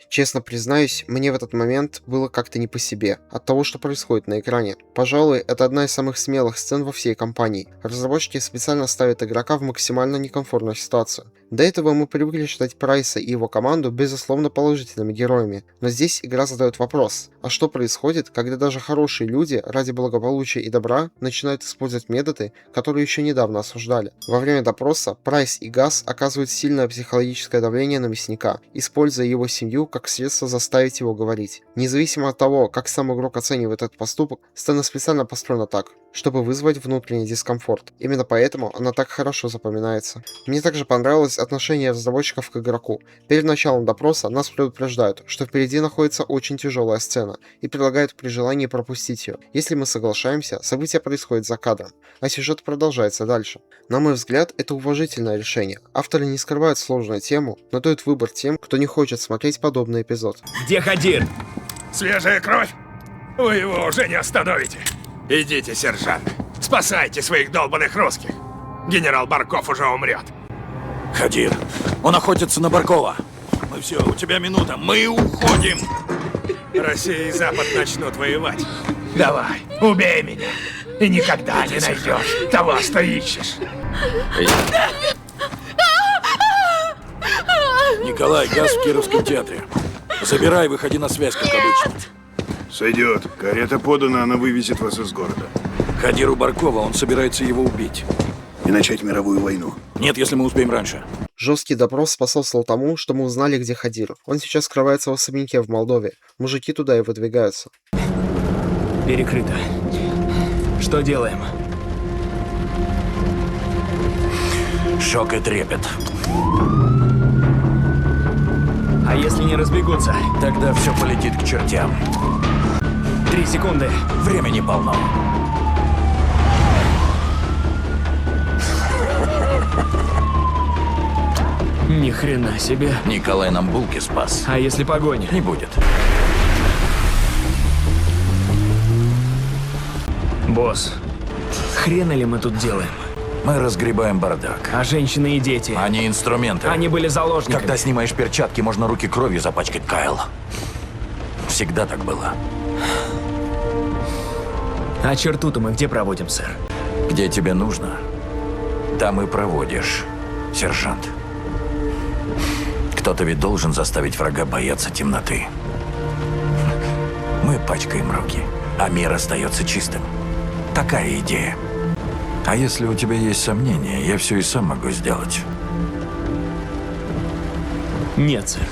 Честно признаюсь, мне в этот момент было как-то не по себе от того, что происходит на экране. Пожалуй, это одна из самых смелых сцен во всей кампании. Разработчики специально ставят игрока в максимально некомфортную ситуацию. До этого мы привыкли считать Прайса и его команду безусловно положительными героями, но здесь игра задает вопрос, а что происходит, когда даже хорошие люди ради благополучия и добра начинают использовать методы, которые еще недавно осуждали. Во время допроса Прайс и Газ оказывают сильное психологическое давление на мясника, используя его семью как средство заставить его говорить. Независимо от того, как сам игрок оценивает этот поступок, сцена специально построена так, чтобы вызвать внутренний дискомфорт. Именно поэтому она так хорошо запоминается. Мне также понравилось отношение разработчиков к игроку. Перед началом допроса нас предупреждают, что впереди находится очень тяжелая сцена, и предлагают при желании пропустить ее. Если мы соглашаемся, события происходят за кадром, а сюжет продолжается дальше. На мой взгляд, это уважительное решение. Авторы не скрывают сложную тему, но дают выбор тем, кто не хочет смотреть подобный эпизод. Где Хадир? Свежая кровь? Вы его уже не остановите. Идите, сержант. Спасайте своих долбанных русских. Генерал Барков уже умрет. Хадир, он охотится на Баркова. Мы все, у тебя минута, мы уходим. Россия и Запад начнут воевать. Давай, убей меня. И никогда не найдешь того, что ищешь. Николай, Газ в Кировском театре. Забирай, выходи на связь, как обычно. Сойдет. Карета подана, она вывезет вас из города. Хадиру Баркова, он собирается его убить. И начать мировую войну. Нет, если мы успеем раньше. Жесткий допрос способствовал тому, что мы узнали, где Хадир. Он сейчас скрывается в особняке в Молдове. Мужики туда и выдвигаются. Перекрыто. Что делаем? Шок и трепет. А если не разбегутся? Тогда все полетит к чертям. 3 секунды. Времени полно. Ни хрена себе. Николай нам булки спас. А если погоня? Не будет. Босс, хрена ли мы тут делаем? Мы разгребаем бардак. А женщины и дети? Они инструменты. Они были заложниками. Когда снимаешь перчатки, можно руки кровью запачкать, Кайл. Всегда так было. А черту-то мы где проводим, сэр? Где тебе нужно, там и проводишь, сержант. Кто-то ведь должен заставить врага бояться темноты. Мы пачкаем руки, а мир остается чистым. Такая идея. А если у тебя есть сомнения, я все и сам могу сделать. Нет, сэр.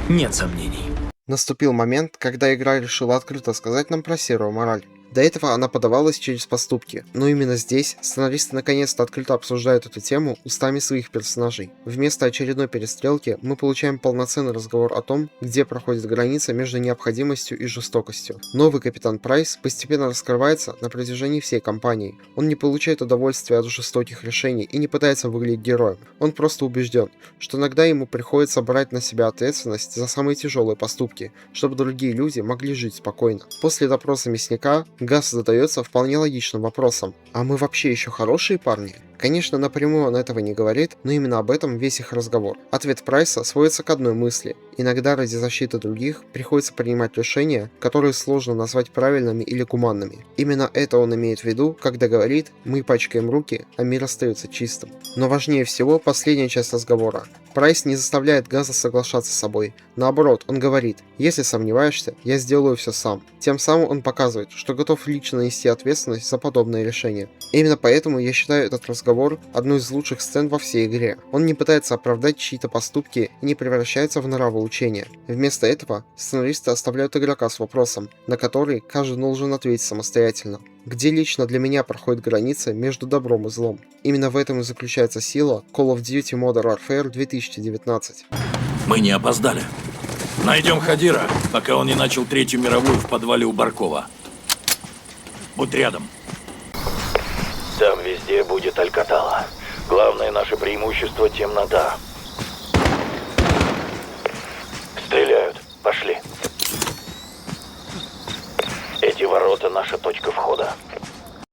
Нет сомнений. Наступил момент, когда игра решила открыто сказать нам про серую мораль. До этого она подавалась через поступки, но именно здесь сценаристы наконец-то открыто обсуждают эту тему устами своих персонажей. Вместо очередной перестрелки мы получаем полноценный разговор о том, где проходит граница между необходимостью и жестокостью. Новый капитан Прайс постепенно раскрывается на протяжении всей кампании. Он не получает удовольствия от жестоких решений и не пытается выглядеть героем. Он просто убежден, что иногда ему приходится брать на себя ответственность за самые тяжелые поступки, чтобы другие люди могли жить спокойно. После допроса мясника Гас задается вполне логичным вопросом: а мы вообще еще хорошие парни? Конечно, напрямую он этого не говорит, но именно об этом весь их разговор. Ответ Прайса сводится к одной мысли: иногда ради защиты других приходится принимать решения, которые сложно назвать правильными или гуманными. Именно это он имеет в виду, когда говорит: мы пачкаем руки, а мир остается чистым. Но важнее всего последняя часть разговора. Прайс не заставляет Газа соглашаться с собой. Наоборот, он говорит: если сомневаешься, я сделаю все сам. Тем самым он показывает, что готов лично нести ответственность за подобное решение. Именно поэтому я считаю этот разговор одной из лучших сцен во всей игре. Он не пытается оправдать чьи-то поступки и не превращается в нравоучение. Вместо этого сценаристы оставляют игрока с вопросом, на который каждый должен ответить самостоятельно. Где лично для меня проходит граница между добром и злом? Именно в этом и заключается сила Call of Duty Modern Warfare 2019. Мы не опоздали. Найдем Хадира, пока он не начал Третью мировую в подвале у Баркова. Будь рядом. Там везде будет Алькатала. Главное наше преимущество — темнота. Стреляют. Пошли. Эти ворота — наша точка входа.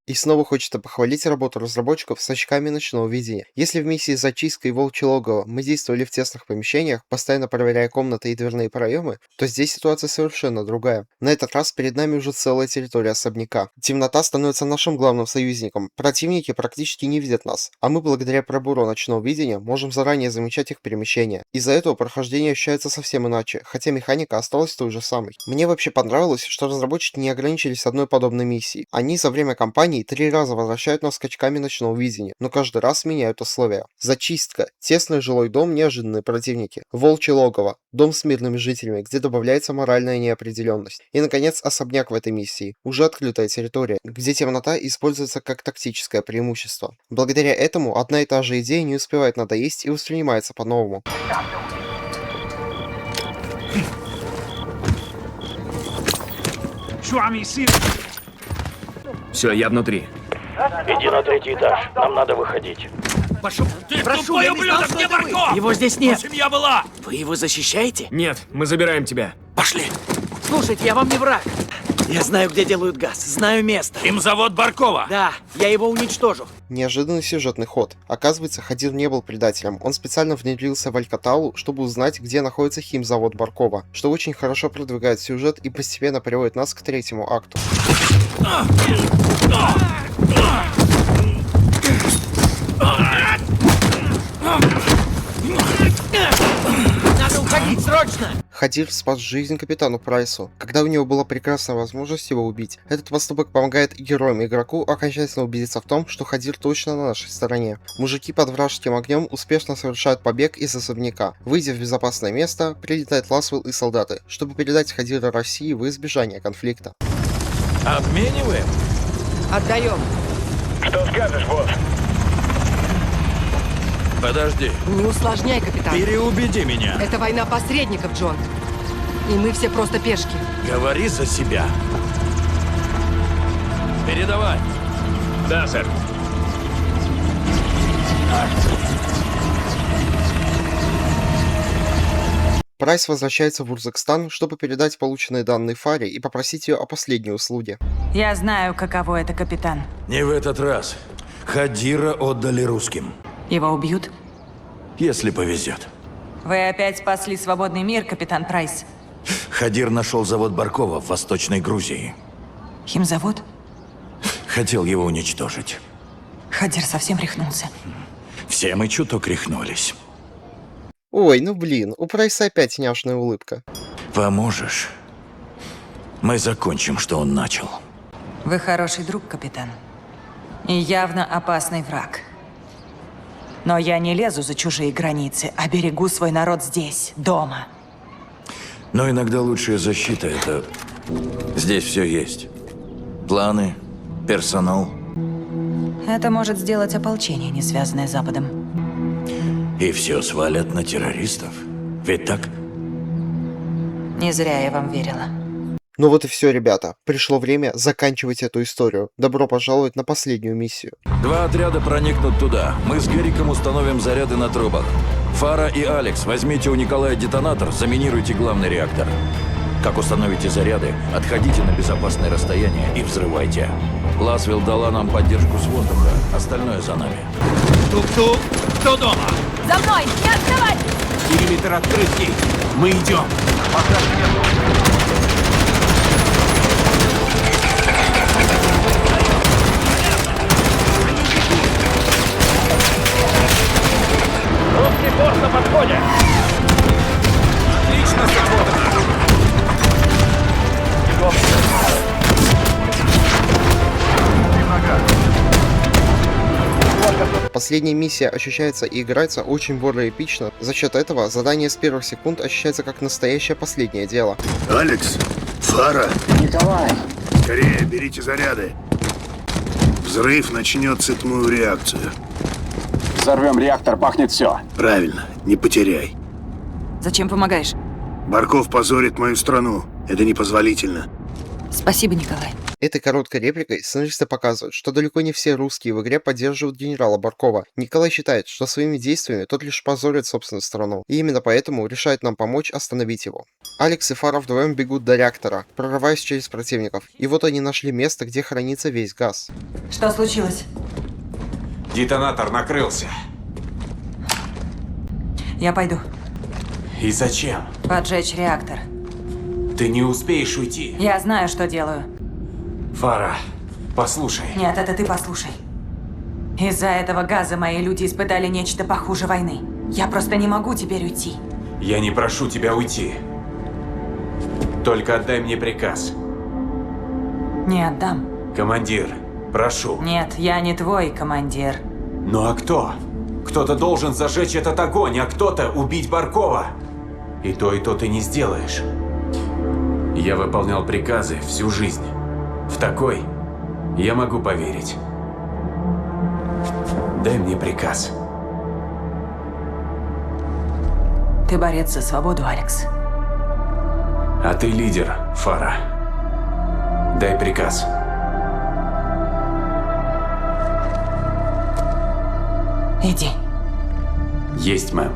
И снова хочется похвалить работу разработчиков с очками ночного видения. Если в миссии «Зачистка» и «Волчье логово» мы действовали в тесных помещениях, постоянно проверяя комнаты и дверные проемы, то здесь ситуация совершенно другая. На этот раз перед нами уже целая территория особняка. Темнота становится нашим главным союзником. Противники практически не видят нас, а мы благодаря пробору ночного видения можем заранее замечать их перемещения. Из-за этого прохождение ощущается совсем иначе, хотя механика осталась той же самой. Мне вообще понравилось, что разработчики не ограничились одной подобной миссией. Они за время кампании 3 раза возвращают нас скачками ночного видения, но каждый раз меняют условия. Зачистка, тесный жилой дом, неожиданные противники. Волчье логово, дом с мирными жителями, где добавляется моральная неопределенность. И, наконец, особняк в этой миссии. Уже открытая территория, где темнота используется как тактическое преимущество. Благодаря этому одна и та же идея не успевает надоесть и воспринимается по-новому. Все, я внутри. Иди на 3-й этаж. Нам надо выходить. Прошу, тупой ублюдок, где Барков? Его здесь нет. Семья была. Вы его защищаете? Нет, мы забираем тебя. Пошли. Слушайте, я вам не враг. Я знаю, где делают газ, знаю место. Им завод Баркова. Да, я его уничтожу. Неожиданный сюжетный ход. Оказывается, Хадир не был предателем. Он специально внедрился в Алькаталу, чтобы узнать, где находится химзавод Баркова, что очень хорошо продвигает сюжет и постепенно приводит нас к 3-му акту. Надо уходить, срочно! Хадир спас жизнь капитану Прайсу, когда у него была прекрасная возможность его убить. Этот поступок помогает и героям, и игроку окончательно убедиться в том, что Хадир точно на нашей стороне. Мужики под вражеским огнем успешно совершают побег из особняка. Выйдя в безопасное место, прилетает Ласвелл и солдаты, чтобы передать Хадира России в избежание конфликта. Обмениваем? Отдаем. Что скажешь, босс? Подожди. Не усложняй, капитан. Переубеди меня. Это война посредников, Джон. И мы все просто пешки. Говори за себя. Передавай. Да, сэр. Прайс возвращается в Урзакстан, чтобы передать полученные данные Фаре и попросить ее о последней услуге. Я знаю, каково это, капитан. Не в этот раз. Хадира отдали русским. Его убьют? Если повезет. Вы опять спасли свободный мир, капитан Прайс. Хадир нашел завод Баркова в Восточной Грузии. Химзавод? Хотел его уничтожить. Хадир совсем рехнулся. Все мы чуток рехнулись. Ой, ну блин, у Прайса опять няшная улыбка. Поможешь? Мы закончим, что он начал. Вы хороший друг, капитан. И явно опасный враг. Но я не лезу за чужие границы, а берегу свой народ здесь, дома. Но иногда лучшая защита — это... Здесь все есть. Планы, персонал. Это может сделать ополчение, не связанное с Западом. И все свалят на террористов. Ведь так? Не зря я вам верила. Ну вот и все, ребята. Пришло время заканчивать эту историю. Добро пожаловать на последнюю миссию. 2 отряда проникнут туда. Мы с Гериком установим заряды на трубах. Фара и Алекс, возьмите у Николая детонатор, заминируйте главный реактор. Как установите заряды, отходите на безопасное расстояние и взрывайте. Ласвилл дала нам поддержку с воздуха, остальное за нами. Тук-тук, кто дома? За мной! Не отставать! Периметр открытый. Мы идем. Русский форт на подходе! Отлично сработано! Последняя миссия ощущается и играется очень более эпично. За счет этого задание с первых секунд ощущается как настоящее последнее дело. Алекс, Фара. Николай. Скорее, берите заряды. Взрыв начнет цепную реакцию. Взорвем реактор, бахнет все. Правильно, не потеряй. Зачем помогаешь? Барков позорит мою страну. Это непозволительно. Спасибо, Николай. Этой короткой репликой сценаристы показывают, что далеко не все русские в игре поддерживают генерала Баркова. Николай считает, что своими действиями тот лишь позорит собственную страну, и именно поэтому решает нам помочь остановить его. Алекс и Фара вдвоем бегут до реактора, прорываясь через противников, и вот они нашли место, где хранится весь газ. Что случилось? Детонатор накрылся. Я пойду. И зачем? Поджечь реактор. Ты не успеешь уйти. Я знаю, что делаю. Фара, послушай. Нет, это ты послушай. Из-за этого газа мои люди испытали нечто похуже войны. Я просто не могу теперь уйти. Я не прошу тебя уйти. Только отдай мне приказ. Не отдам. Командир, прошу. Нет, я не твой командир. Ну а кто? Кто-то должен зажечь этот огонь, а кто-то убить Баркова. И то ты не сделаешь. Я выполнял приказы всю жизнь. В такой я могу поверить. Дай мне приказ. Ты борец за свободу, Алекс. А ты лидер, Фара. Дай приказ. Иди. Есть, мэм.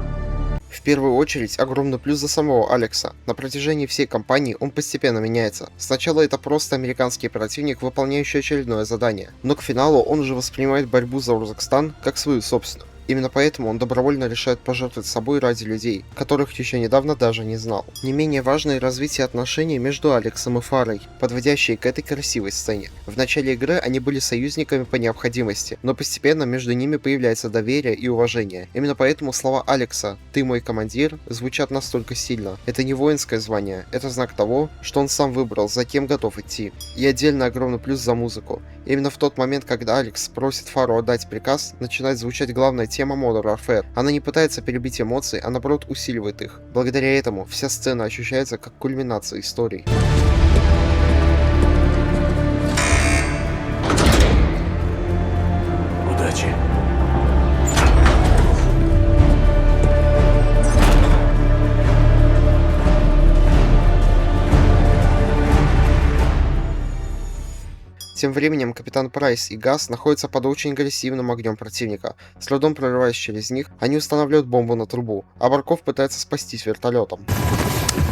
В первую очередь, огромный плюс за самого Алекса. На протяжении всей кампании он постепенно меняется. Сначала это просто американский противник, выполняющий очередное задание. Но к финалу он уже воспринимает борьбу за Урзакстан как свою собственную. Именно поэтому он добровольно решает пожертвовать собой ради людей, которых еще недавно даже не знал. Не менее важно и развитие отношений между Алексом и Фарой, подводящие к этой красивой сцене. В начале игры они были союзниками по необходимости, но постепенно между ними появляется доверие и уважение. Именно поэтому слова Алекса «ты мой командир» звучат настолько сильно. Это не воинское звание, это знак того, что он сам выбрал, за кем готов идти. И отдельно огромный плюс за музыку. Именно в тот момент, когда Алекс просит Фару отдать приказ, начинает звучать главная тема Modern Warfare. Она не пытается перебить эмоции, а наоборот усиливает их. Благодаря этому вся сцена ощущается как кульминация истории. Удачи. Тем временем капитан Прайс и Газ находятся под очень агрессивным огнем противника. С трудом прорываясь через них, они устанавливают бомбу на трубу, а Барков пытается спастись вертолетом.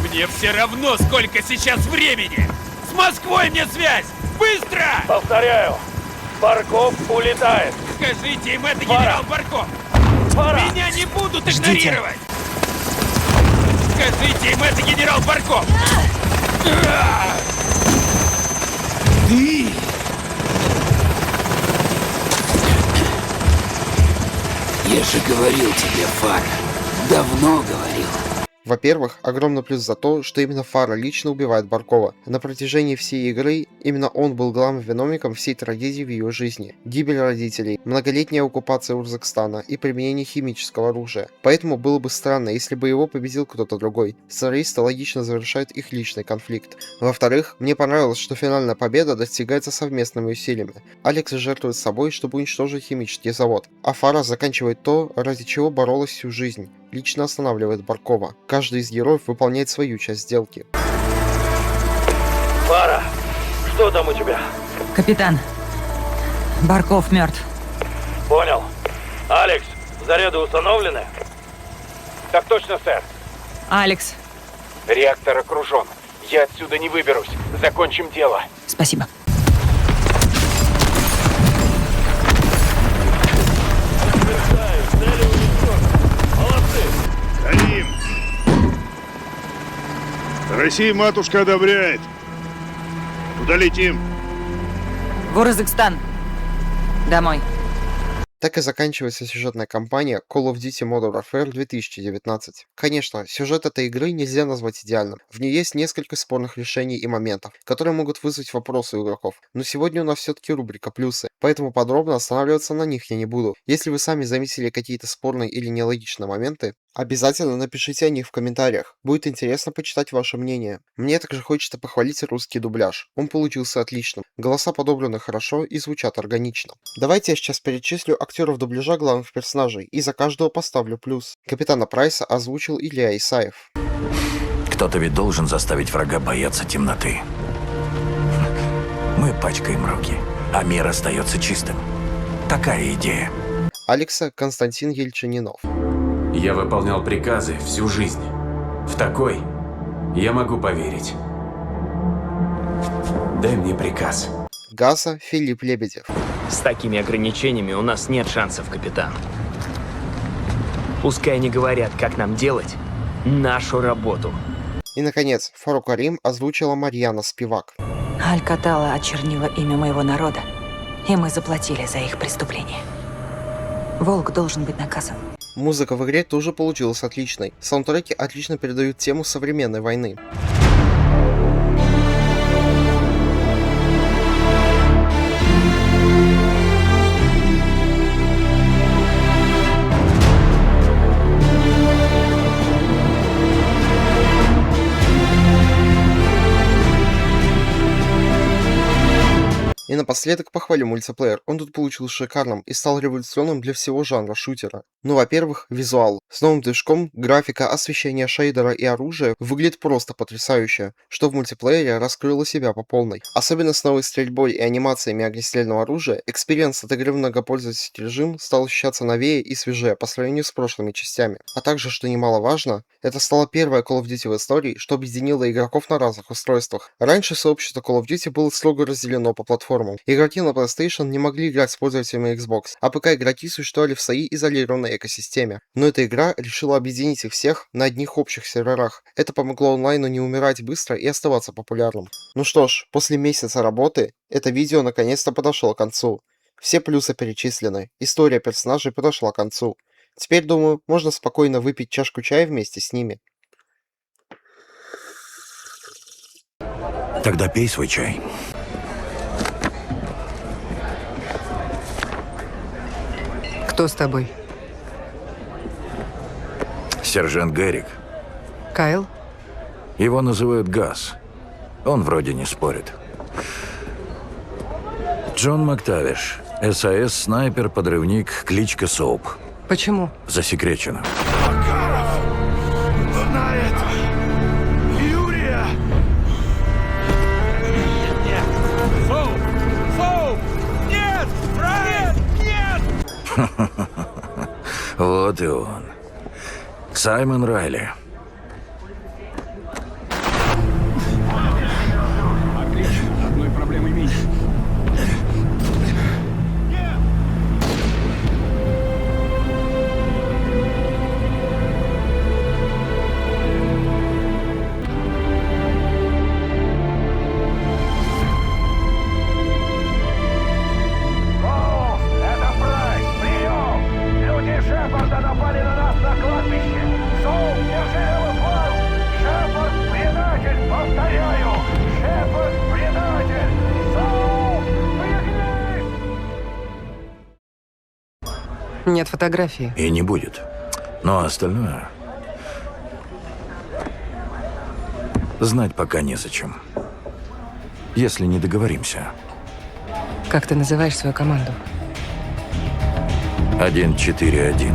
Мне все равно, сколько сейчас времени! С Москвой мне связь! Быстро! Повторяю, Барков улетает. Скажите им, это генерал Барков! Меня не будут игнорировать! Скажите им, это генерал Барков! Ты! Я же говорил тебе, Фара. Давно говорил. Во-первых, огромный плюс за то, что именно Фара лично убивает Баркова. На протяжении всей игры именно он был главным виновником всей трагедии в ее жизни. Гибель родителей, многолетняя оккупация Урзакстана и применение химического оружия. Поэтому было бы странно, если бы его победил кто-то другой. Сценаристы логично завершают их личный конфликт. Во-вторых, мне понравилось, что финальная победа достигается совместными усилиями. Алекс жертвует собой, чтобы уничтожить химический завод, а Фара заканчивает то, ради чего боролась всю жизнь. Лично останавливает Баркова. Каждый из героев выполняет свою часть сделки. Фара, что там у тебя? Капитан, Барков мертв. Понял. Алекс, заряды установлены? Так точно, сэр. Алекс. Реактор окружен. Я отсюда не выберусь. Закончим дело. Спасибо. Карим! Россия, матушка, одобряет. Куда летим? В Урзакстан. Домой. Так и заканчивается сюжетная кампания Call of Duty Modern Warfare 2019. Конечно, сюжет этой игры нельзя назвать идеальным. В ней есть несколько спорных решений и моментов, которые могут вызвать вопросы у игроков. Но сегодня у нас все-таки рубрика «Плюсы», поэтому подробно останавливаться на них я не буду. Если вы сами заметили какие-то спорные или нелогичные моменты, обязательно напишите о них в комментариях. Будет интересно почитать ваше мнение. Мне также хочется похвалить русский дубляж. Он получился отличным. Голоса подобраны хорошо и звучат органично. Давайте я сейчас перечислю актеров дубляжа главных персонажей и за каждого поставлю плюс. Капитана Прайса озвучил Илья Исаев. Кто-то ведь должен заставить врага бояться темноты. Мы пачкаем руки, а мир остается чистым. Такая идея. Алекса Константин Ельчининов. Я выполнял приказы всю жизнь. В такой я могу поверить. Дай мне приказ. Газа Филипп Лебедев. С такими ограничениями у нас нет шансов, капитан. Пускай они говорят, как нам делать нашу работу. И, наконец, Фарук Карим озвучила Марьяна Спивак. Аль-Катала очернила имя моего народа, и мы заплатили за их преступления. Волк должен быть наказан. Музыка в игре тоже получилась отличной. Саундтреки отлично передают тему современной войны. И напоследок похвалю мультиплеер. Он тут получился шикарным и стал революционным для всего жанра шутера. Ну, во-первых, визуал. С новым движком, графика, освещение шейдера и оружия выглядит просто потрясающе, что в мультиплеере раскрыло себя по полной. Особенно с новой стрельбой и анимациями огнестрельного оружия, экспириенс от игры в многопользовательский режим стал ощущаться новее и свежее по сравнению с прошлыми частями. А также, что немаловажно, это стала первая Call of Duty в истории, что объединило игроков на разных устройствах. Раньше сообщество Call of Duty было строго разделено по платформам. Игроки на PlayStation не могли играть с пользователями Xbox, а ПК-игроки существовали в своей изолированной экосистеме. Но эта игра решила объединить их всех на одних общих серверах. Это помогло онлайну не умирать быстро и оставаться популярным. Ну что ж, после месяца работы, это видео наконец-то подошло к концу. Все плюсы перечислены, история персонажей подошла к концу. Теперь, думаю, можно спокойно выпить чашку чая вместе с ними. Тогда пей свой чай. Кто с тобой? Сержант Гэрик. Кайл? Его называют Газ. Он вроде не спорит. Джон Мактавиш. САС, снайпер, подрывник, кличка Соуп. Почему? Засекречено. Знает! Юрия! Нет! Соуп! Соуп! Нет! Нет! Нет! Вот и он. Саймон Райли. Отлично, одной проблемой меньше. Нет фотографии. И не будет. Но остальное... Знать пока незачем. Если не договоримся. Как ты называешь свою команду? 1-4-1.